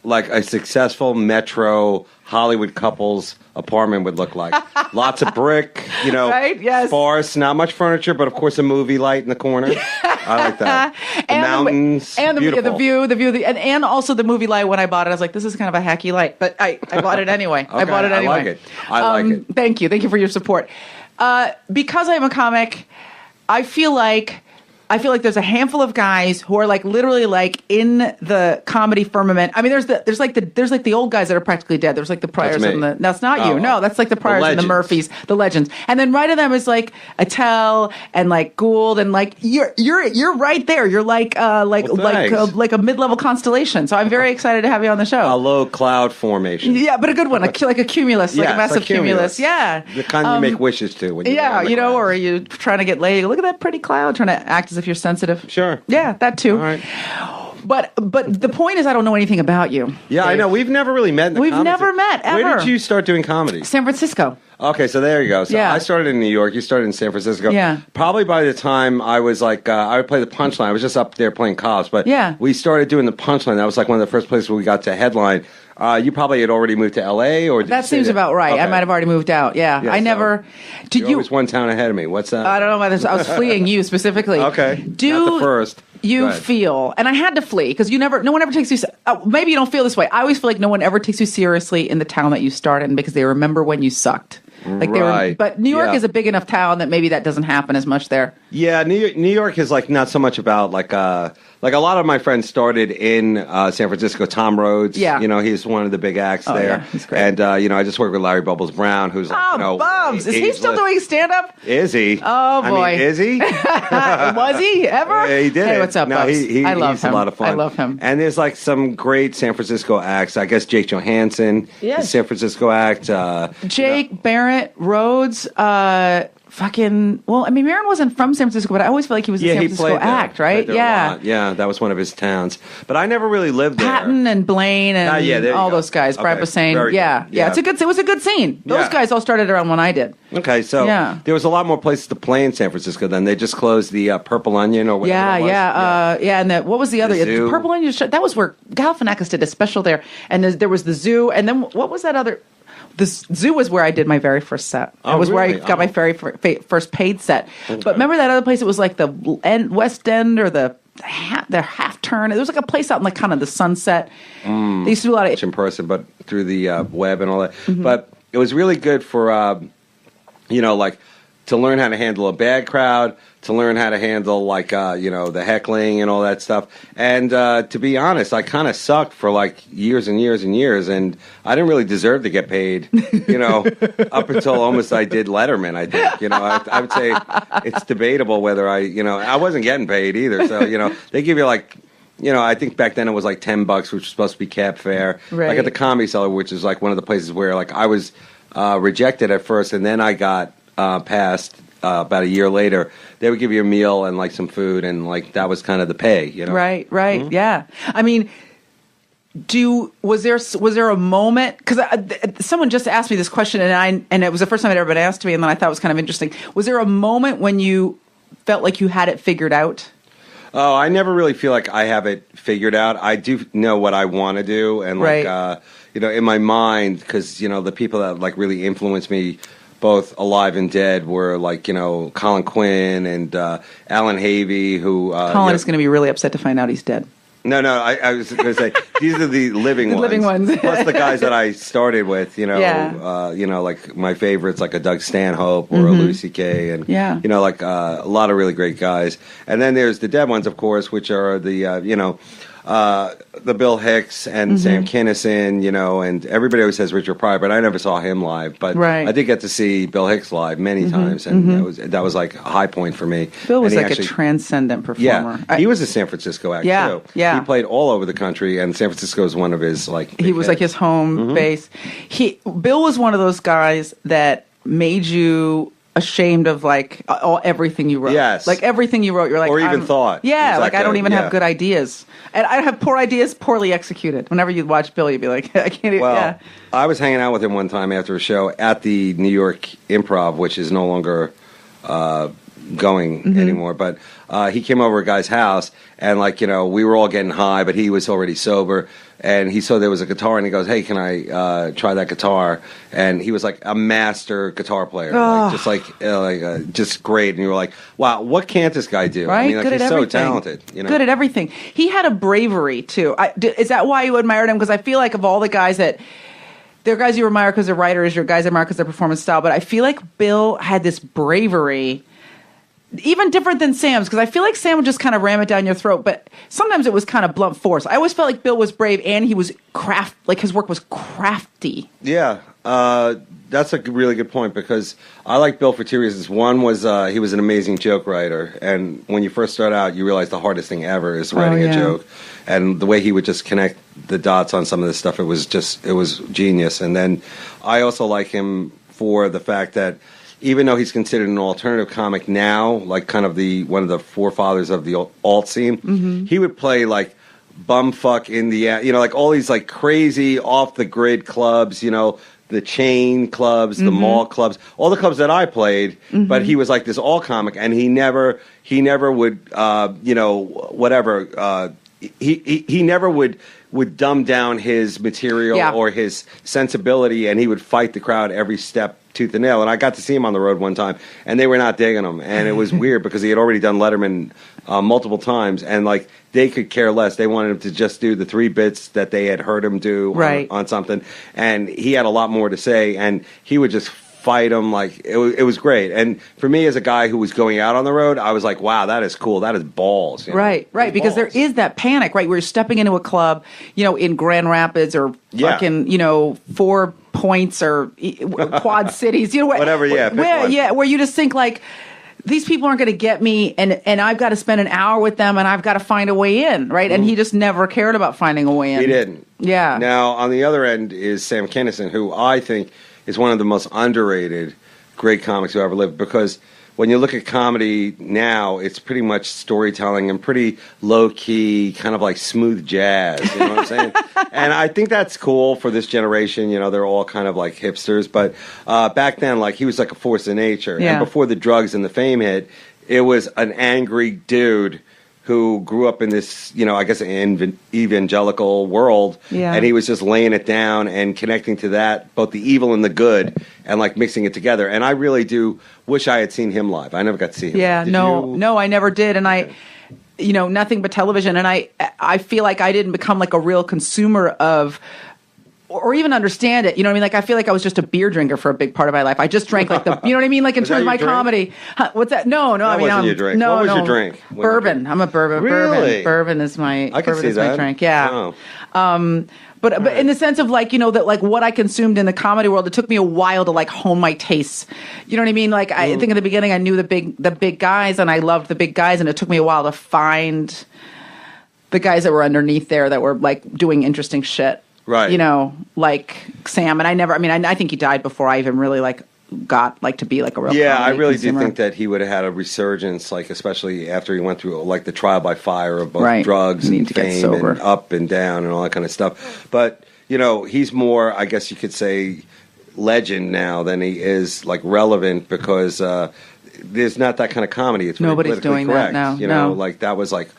Speaker 2: like a successful metro Hollywood couple's apartment would look like. Lots of brick,
Speaker 1: right? Yes.
Speaker 2: Sparse, not much furniture, but of course a movie light in the corner. I like that. The mountains,
Speaker 1: and
Speaker 2: beautiful.
Speaker 1: the view, and also the movie light. When I bought it, I was like, this is kind of a hacky light, but I bought it anyway.
Speaker 2: Okay, I bought it anyway. I like it.
Speaker 1: Thank you for your support. Because I'm a comic, I feel like there's a handful of guys who are like literally like in the comedy firmament. I mean, there's like the old guys that are practically dead. There's like the Pryors and the. That's not you. No, that's like the Pryors and the Murphys, the legends. And then right of them is like Attell and like Gould and like you're right there. You're like a mid-level constellation. So I'm very excited to have you on the show.
Speaker 2: A low cloud formation.
Speaker 1: Yeah, but a good one, like a cumulus, like a massive cumulus. Yeah,
Speaker 2: the kind you make wishes to. When
Speaker 1: or are you trying to get laid? Look at that pretty cloud, trying to act as if you're sensitive.
Speaker 2: Sure.
Speaker 1: Yeah, that too.
Speaker 2: All right.
Speaker 1: But the point is, I don't know anything about you.
Speaker 2: Yeah, Dave. I know. We've never really met.
Speaker 1: We've never met ever.
Speaker 2: Where did you start doing comedy?
Speaker 1: San Francisco.
Speaker 2: Okay, so there you go. So I started in New York. You started in San Francisco.
Speaker 1: Yeah.
Speaker 2: Probably by the time I was like, I would play the Punchline. I was just up there playing cops. But we started doing the Punchline. That was like one of the first places where we got to headline. You probably had already moved to L.A. or did
Speaker 1: that seems about right. Okay. I might have already moved out. Yeah, I never.
Speaker 2: You're always one town ahead of me. What's that?
Speaker 1: I don't know about this. I was fleeing you specifically.
Speaker 2: Okay. Not the first.
Speaker 1: You feel, and I had to flee because no one ever takes you. Maybe you don't feel this way. I always feel like no one ever takes you seriously in the town that you started in because they remember when you sucked. Like but New York is a big enough town that maybe that doesn't happen as much there.
Speaker 2: Yeah, New York is like not so much about like a lot of my friends started in San Francisco. Tom Rhodes, he's one of the big acts there.
Speaker 1: Yeah, he's great.
Speaker 2: And I just worked with Larry Bubbles Brown, who's like,
Speaker 1: Bubs, is he still doing stand up?
Speaker 2: Is he?
Speaker 1: Oh boy,
Speaker 2: I mean, is he?
Speaker 1: Was he ever?
Speaker 2: He did.
Speaker 1: Hey, what's up,
Speaker 2: no,
Speaker 1: Bubs? I love
Speaker 2: he's
Speaker 1: him.
Speaker 2: A lot of fun.
Speaker 1: I love him.
Speaker 2: And there's like some great San Francisco acts. I guess Jake Johansson, the San Francisco act.
Speaker 1: Jake Barrett, Rhodes. Maron wasn't from San Francisco, but I always feel like he was a San Francisco act, right?
Speaker 2: Yeah, that was one of his towns. But I never really lived there.
Speaker 1: Patton and Blaine and all those guys. Brad Bassane. It was a good scene. Those guys all started around when I did.
Speaker 2: Okay, so there was a lot more places to play in San Francisco then. They just closed the Purple Onion or whatever it was.
Speaker 1: And what was the other? The Purple Onion, that was where Galifianakis did a special there. And there was the Zoo. And then what was that other? The Zoo was where I did my very first set. It was where I got my very first paid set. Okay. But remember that other place? It was like the West End or the half turn. It was like a place out in like kind of the Sunset. They used to do a lot of
Speaker 2: in person, but through the web and all that. Mm-hmm. But it was really good for like to learn how to handle a bad crowd, to learn how to handle like the heckling and all that stuff. And to be honest, I kind of sucked for like years and years and years, and I didn't really deserve to get paid. Up until almost I did Letterman. I think I would say it's debatable whether I wasn't getting paid either. So they give you like. I think back then it was like $10, which was supposed to be cab fare.
Speaker 1: Right.
Speaker 2: Like at the Comedy Cellar, which is like one of the places where like I was rejected at first, and then I got passed about a year later. They would give you a meal and like some food, and like that was kind of the pay.
Speaker 1: Right,
Speaker 2: Mm-hmm.
Speaker 1: yeah. I mean, was there a moment? Because someone just asked me this question, and it was the first time it ever been asked to me, and then I thought it was kind of interesting. Was there a moment when you felt like you had it figured out?
Speaker 2: Oh, I never really feel like I have it figured out. I do know what I want to do, and like in my mind, because the people that like really influenced me, both alive and dead, were like Colin Quinn and Alan Havey, who
Speaker 1: Colin is going to be really upset to find out he's dead.
Speaker 2: No, I was going to say these are the living ones.
Speaker 1: Living ones.
Speaker 2: Plus the guys that I started with, like my favorites, like a Doug Stanhope or a Louis C.K. and like a lot of really great guys. And then there's the dead ones, of course, which are the Bill Hicks and Sam Kinison, and everybody always says Richard Pryor, but I never saw him live. But I did get to see Bill Hicks live many times, and that was like a high point for me.
Speaker 1: Bill was like a transcendent performer.
Speaker 2: Yeah, he was a San Francisco act too.
Speaker 1: Yeah,
Speaker 2: he played all over the country, and San Francisco is one of his like.
Speaker 1: He was like his home base. Bill was one of those guys that made you ashamed of like everything you wrote.
Speaker 2: Yes.
Speaker 1: Like everything you wrote, you're like,
Speaker 2: or even thought.
Speaker 1: Yeah, like I don't even have good ideas. And I have poor ideas, poorly executed. Whenever you watch Bill, you'd be like, I can't even.
Speaker 2: Well, I was hanging out with him one time after a show at the New York Improv, which is no longer going anymore. But he came over a guy's house, and like we were all getting high, but he was already sober. And he saw there was a guitar, and he goes, "Hey, can I try that guitar?" And he was like a master guitar player, just great. And you were like, "Wow, what can't this guy do?"
Speaker 1: Right?
Speaker 2: I mean, like,
Speaker 1: good
Speaker 2: he's
Speaker 1: at everything.
Speaker 2: So talented.
Speaker 1: Good at everything. He had a bravery too. Is that why you admired him? Because I feel like of all the guys that. There are guys you admire because they're writers, your guys admire because their performance style, but I feel like Bill had this bravery, even different than Sam's, because I feel like Sam would just kind of ram it down your throat, but sometimes it was kind of blunt force. I always felt like Bill was brave, and he was his work was crafty.
Speaker 2: Yeah, that's a really good point, because I like Bill for 2 reasons. One was he was an amazing joke writer, and when you first start out, you realize the hardest thing ever is writing a joke. And the way he would just connect the dots on some of this stuff, it was genius. And then I also like him for the fact that even though he's considered an alternative comic now, like kind of one of the forefathers of the alt scene, he would play like bumfuck Indiana, like all these like crazy off the grid clubs, the chain clubs, the mall clubs, all the clubs that I played. But he was like this all comic, and he never would, he never would dumb down his material or his sensibility, and he would fight the crowd every step tooth and nail. And I got to see him on the road one time, and they were not digging him, and it was weird because he had already done Letterman multiple times, and like they could care less. They wanted him to just do the 3 bits that they had heard him do on something, and he had a lot more to say, and he would just fight him. Like it was great. And for me, as a guy who was going out on the road, I was like, wow, that is cool. That is balls.
Speaker 1: Right, because there is that panic, right? Where you're stepping into a club, in Grand Rapids or fucking, 4 Points or Quad Cities,
Speaker 2: whatever,
Speaker 1: where you just think like, these people aren't going to get me, and I've got to spend an hour with them, and I've got to find a way in, right? And he just never cared about finding a way in.
Speaker 2: He didn't.
Speaker 1: Yeah.
Speaker 2: Now, on the other end is Sam Kinison, who I think is one of the most underrated great comics who ever lived, because when you look at comedy now, it's pretty much storytelling and pretty low-key, kind of like smooth jazz, you know what I'm saying? And I think that's cool for this generation. They're all kind of like hipsters. But back then, like, he was like a force of nature.
Speaker 1: Yeah.
Speaker 2: And before the drugs and the fame hit, it was an angry dude who grew up in this, I guess, evangelical world, and he was just laying it down and connecting to that, both the evil and the good, and like mixing it together. And I really do wish I had seen him live. I never got to see him.
Speaker 1: Yeah, no, I never did, and I, nothing but television. And I feel like I didn't become like a real consumer of or even understand it. You know what I mean? Like, I feel like I was just a beer drinker for a big part of my life. I just drank like you know what I mean? Like in terms of my comedy. Huh, what's that? No.
Speaker 2: That wasn't your drink.
Speaker 1: No,
Speaker 2: what was your drink?
Speaker 1: Bourbon. I'm a bourbon.
Speaker 2: Really?
Speaker 1: Bourbon is my.
Speaker 2: I can
Speaker 1: bourbon
Speaker 2: see
Speaker 1: is
Speaker 2: that.
Speaker 1: my drink. Yeah.
Speaker 2: Oh.
Speaker 1: But in the sense of like, you know, that like what I consumed in the comedy world, it took me a while to like hone my tastes. You know what I mean? Like I think in the beginning I knew the big guys and I loved the big guys, and it took me a while to find the guys that were underneath there that were like doing interesting shit.
Speaker 2: Right.
Speaker 1: You know, like Sam. And I think he died before I even really like got like to be like a real
Speaker 2: Yeah, I
Speaker 1: comedy
Speaker 2: really
Speaker 1: consumer.
Speaker 2: do think that he would have had a resurgence, like especially after he went through like the trial by fire of both
Speaker 1: Right.
Speaker 2: drugs
Speaker 1: You need
Speaker 2: and
Speaker 1: to get
Speaker 2: fame
Speaker 1: sober.
Speaker 2: and up and down and all that kind of stuff. But you know, he's more, I guess you could say, legend now than he is like relevant because there's not that kind of comedy. It's very
Speaker 1: Nobody's
Speaker 2: politically
Speaker 1: doing that
Speaker 2: correct.
Speaker 1: now,
Speaker 2: You know,
Speaker 1: no.
Speaker 2: like that was like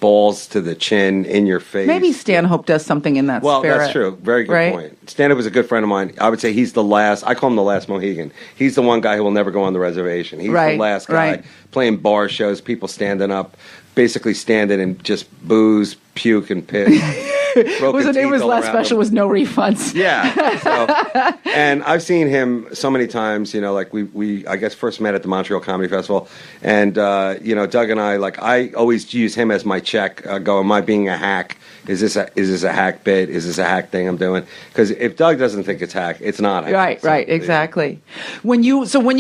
Speaker 2: balls to the chin, in your face.
Speaker 1: Maybe Stanhope does something in that
Speaker 2: Well,
Speaker 1: spirit.
Speaker 2: that's true. Very good
Speaker 1: right?
Speaker 2: point. Stanhope was a good friend of mine. I would say he's the last. I call him the last Mohegan. He's the one guy who will never go on the reservation. He's
Speaker 1: Right,
Speaker 2: the last guy
Speaker 1: right.
Speaker 2: playing bar shows, people standing up, basically standing and just booze, puke, and piss.
Speaker 1: What was the name of his last special? Was No Refunds.
Speaker 2: Yeah. So, and I've seen him so many times, you know, like we I guess first met at the Montreal Comedy Festival. And, you know, Doug and I, like, I always use him as my check. Go, am I being a hack? Is this a hack bit? Is this a hack thing I'm doing? Because if Doug doesn't think it's hack, it's not hack.
Speaker 1: Right,
Speaker 2: So,
Speaker 1: right, exactly. When you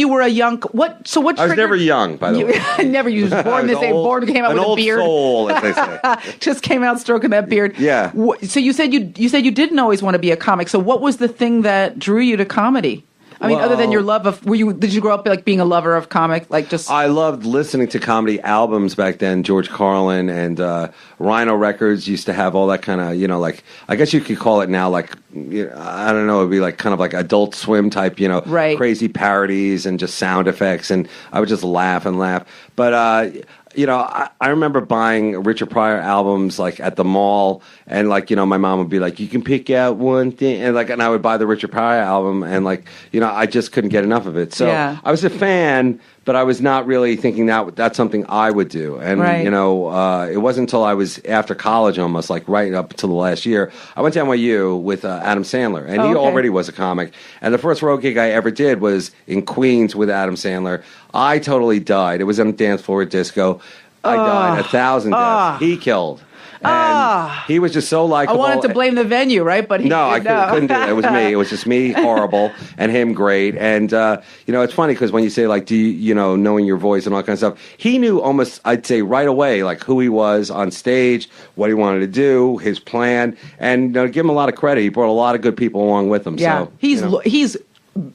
Speaker 1: were a young, what
Speaker 2: I was
Speaker 1: triggered-
Speaker 2: never young, by the way.
Speaker 1: Never. You was born this age. Born came out
Speaker 2: an
Speaker 1: with a
Speaker 2: old
Speaker 1: beard.
Speaker 2: soul, as they say.
Speaker 1: Just came out stroking that beard.
Speaker 2: Yeah.
Speaker 1: So you said you didn't always want to be a comic. So what was the thing that drew you to comedy? I mean, other than your love of, did you grow up like being a lover of comic? Like just.
Speaker 2: I loved listening to comedy albums back then. George Carlin and Rhino Records used to have all that kind of, you know, like, I guess you could call it now like, you know, I don't know, it'd be like kind of like Adult Swim type, you know,
Speaker 1: Right.
Speaker 2: crazy parodies and just sound effects. And I would just laugh and laugh. But, you know, I remember buying Richard Pryor albums like at the mall, and like, you know, my mom would be like, "You can pick out one thing," and like, and I would buy the Richard Pryor album, and like, you know, I just couldn't get enough of it. So
Speaker 1: Yeah.
Speaker 2: I was a fan, but I was not really thinking that's something I would do. And
Speaker 1: Right.
Speaker 2: you know, it wasn't until I was after college, almost like right up until the last year, I went to NYU with Adam Sandler, and he
Speaker 1: okay.
Speaker 2: already was a comic. And the first road gig I ever did was in Queens with Adam Sandler. I totally died. It was on a dance floor at disco. I died 1,000 deaths. He killed. And he was just so
Speaker 1: I
Speaker 2: likable.
Speaker 1: wanted to blame the venue, right? But
Speaker 2: No, I couldn't do it. It was me. It was just me, horrible, and him, great. And you know, it's funny because when you say like, do you know, knowing your voice and all that kind of stuff, he knew almost, I'd say right away, like who he was on stage, what he wanted to do, his plan, and you know, give him a lot of credit. He brought a lot of good people along with him.
Speaker 1: Yeah,
Speaker 2: So,
Speaker 1: he's
Speaker 2: you know.
Speaker 1: he's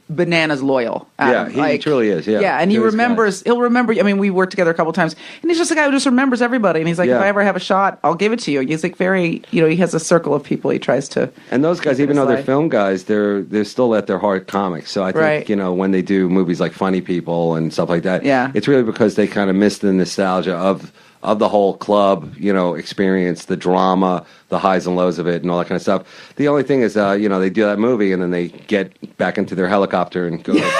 Speaker 1: bananas loyal. Adam.
Speaker 2: Yeah, he truly is, yeah.
Speaker 1: and he
Speaker 2: To his
Speaker 1: remembers. He'll remember. I mean, we worked together a couple of times, and he's just a guy who just remembers everybody. And he's like,
Speaker 2: Yeah.
Speaker 1: if I ever have a shot, I'll give it to you. He's like very, you know, he has a circle of people he tries to.
Speaker 2: And those guys,
Speaker 1: keep in
Speaker 2: even
Speaker 1: his
Speaker 2: though they're
Speaker 1: life.
Speaker 2: film guys, they're still at their heart comics. So I think,
Speaker 1: Right.
Speaker 2: you know, when they do movies like Funny People and stuff like that,
Speaker 1: Yeah.
Speaker 2: it's really because they kind of miss the nostalgia of the whole club, you know, experience, the drama, the highs and lows of it, and all that kind of stuff. The only thing is, you know, they do that movie and then they get back into their helicopter and go to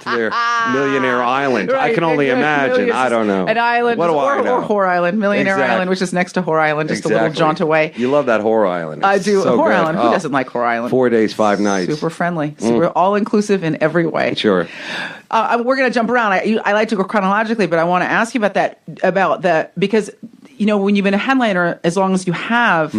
Speaker 2: their millionaire island. I
Speaker 1: Right,
Speaker 2: can only
Speaker 1: and
Speaker 2: imagine.
Speaker 1: millions-
Speaker 2: I don't know.
Speaker 1: An island,
Speaker 2: What do
Speaker 1: or,
Speaker 2: I know?
Speaker 1: or Whore Island, Millionaire
Speaker 2: Exactly.
Speaker 1: Island, which is next to Whore Island, just a little jaunt away.
Speaker 2: You love that Whore Island.
Speaker 1: I
Speaker 2: It's
Speaker 1: do.
Speaker 2: so
Speaker 1: Whore
Speaker 2: good.
Speaker 1: Island. Who
Speaker 2: Oh,
Speaker 1: doesn't like Whore Island?
Speaker 2: 4 days, 5 nights.
Speaker 1: Super friendly, super all inclusive in every way.
Speaker 2: Sure.
Speaker 1: We're going to jump around. I like to go chronologically, but I want to ask you about that because, you know, when you've been a headliner as long as you have,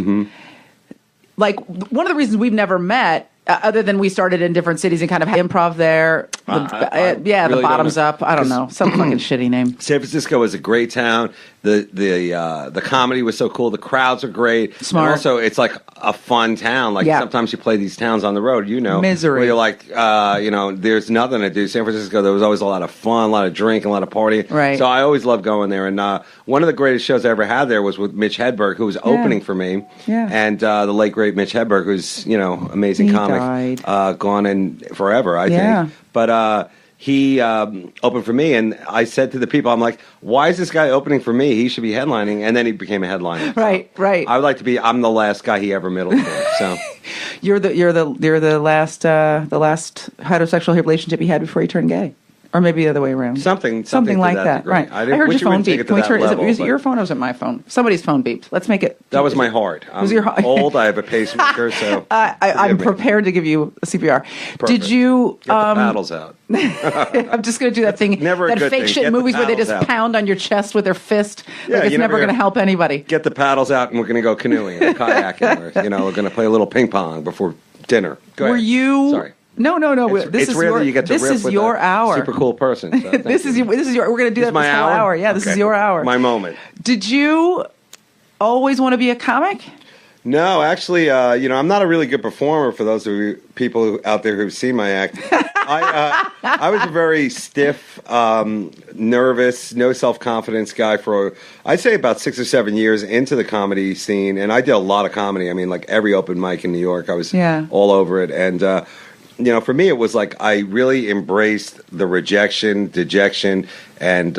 Speaker 1: like one of the reasons we've never met, other than we started in different cities and kind of had improv there.
Speaker 2: I
Speaker 1: The
Speaker 2: really
Speaker 1: Bottoms
Speaker 2: don't know.
Speaker 1: Up. I don't know. Some fucking shitty name.
Speaker 2: San Francisco was a great town. The comedy was so cool. The crowds are great.
Speaker 1: Smart.
Speaker 2: And also, it's like a fun town. Like
Speaker 1: Yeah.
Speaker 2: sometimes you play these towns on the road, you know,
Speaker 1: Misery.
Speaker 2: where you're like, you know, there's nothing to do. San Francisco, there was always a lot of fun, a lot of drink, a lot of partying.
Speaker 1: Right.
Speaker 2: So I always loved going there. And one of the greatest shows I ever had there was with Mitch Hedberg, who was opening for me.
Speaker 1: Yeah.
Speaker 2: And the late great Mitch Hedberg, who's, you know, amazing
Speaker 1: He
Speaker 2: comic,
Speaker 1: died.
Speaker 2: gone in forever, I
Speaker 1: Yeah.
Speaker 2: think. But he opened for me, and I said to the people, I'm like, why is this guy opening for me? He should be headlining. And then he became a headliner.
Speaker 1: Right, right.
Speaker 2: I would like to be, I'm the last guy he ever middled for. So
Speaker 1: You're the last heterosexual relationship he had before he turned gay. Or maybe the other way around.
Speaker 2: Something
Speaker 1: Something
Speaker 2: to
Speaker 1: like
Speaker 2: that
Speaker 1: that.
Speaker 2: degree.
Speaker 1: Right.
Speaker 2: I
Speaker 1: I heard your
Speaker 2: wish you
Speaker 1: phone
Speaker 2: wouldn't take
Speaker 1: beep.
Speaker 2: it to
Speaker 1: Can we
Speaker 2: that
Speaker 1: turn?
Speaker 2: level,
Speaker 1: Is it
Speaker 2: but
Speaker 1: your phone or is it my phone? Somebody's phone beeped. Let's make it.
Speaker 2: that was my heart. I'm
Speaker 1: was your heart?
Speaker 2: old. I have a pacemaker, so
Speaker 1: I'm
Speaker 2: forgive me.
Speaker 1: prepared to give you a CPR.
Speaker 2: Perfect.
Speaker 1: Did you?
Speaker 2: Get the paddles out.
Speaker 1: I'm just going to do that thing.
Speaker 2: Never a
Speaker 1: that
Speaker 2: good
Speaker 1: fake
Speaker 2: thing.
Speaker 1: shit
Speaker 2: Get the
Speaker 1: movies where they
Speaker 2: paddles
Speaker 1: just
Speaker 2: out.
Speaker 1: pound on your chest with their fist.
Speaker 2: Yeah,
Speaker 1: like it's
Speaker 2: you
Speaker 1: never
Speaker 2: never
Speaker 1: going to
Speaker 2: hear-
Speaker 1: help anybody.
Speaker 2: Get the paddles out, and we're going to go canoeing or kayaking, or we're going to play a little ping pong before dinner. Go
Speaker 1: Were
Speaker 2: ahead.
Speaker 1: you?
Speaker 2: Sorry.
Speaker 1: No.
Speaker 2: It's
Speaker 1: is
Speaker 2: rare
Speaker 1: your.
Speaker 2: that you get to
Speaker 1: this
Speaker 2: riff
Speaker 1: is
Speaker 2: with
Speaker 1: your
Speaker 2: a
Speaker 1: hour.
Speaker 2: super cool person. So thank
Speaker 1: This is
Speaker 2: you.
Speaker 1: your. We're going to do
Speaker 2: This
Speaker 1: that
Speaker 2: is my
Speaker 1: this whole
Speaker 2: hour?
Speaker 1: hour. Yeah, this is
Speaker 2: Okay.
Speaker 1: your hour.
Speaker 2: My moment.
Speaker 1: Did you always want to be a comic?
Speaker 2: No, actually, I'm not a really good performer. For those of you people out there who've seen my act, I was a very stiff, nervous, no self-confidence guy for I'd say about 6 or 7 years into the comedy scene, and I did a lot of comedy. I mean, like every open mic in New York, I was all over it, and for me, it was like I really embraced the rejection, dejection, and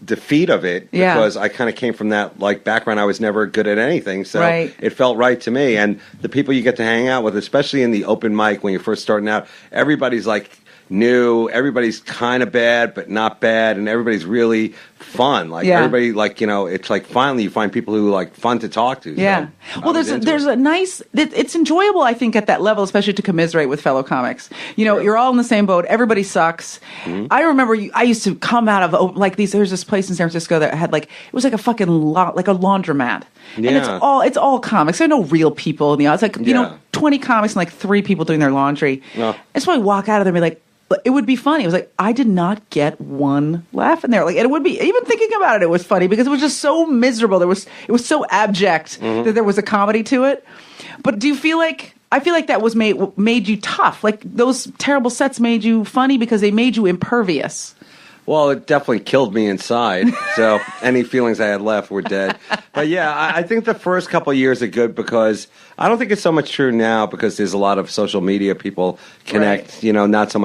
Speaker 2: defeat of it because I kind of came from that background. I was never good at anything, so it felt right to me. And the people you get to hang out with, especially in the open mic when you're first starting out, everybody's like new, everybody's kind of bad but not bad, and everybody's really fun. Everybody, it's like finally you find people who fun to talk to.
Speaker 1: Yeah.
Speaker 2: So
Speaker 1: well, there's a nice. It's enjoyable, I think, at that level, especially to commiserate with fellow comics. You're all in the same boat. Everybody sucks. Mm-hmm. I remember I used to come out of these. There's this place in San Francisco that had it was like a fucking like a laundromat, and it's all comics. There are no real people in the audience. It's 20 comics and 3 people doing their laundry.
Speaker 2: No.
Speaker 1: That's why I walk out of there and be like. It would be funny. It was like I did not get one laugh in there. And it would be even thinking about it. It was funny because it was just so miserable. It was so abject that there was a comedy to it. But do you feel like I feel like that was made you tough? Like those terrible sets made you funny because they made you impervious.
Speaker 2: Well, it definitely killed me inside. So any feelings I had left were dead. But yeah, I think the first couple of years are good because I don't think it's so much true now because there's a lot of social media people connect. Not so much.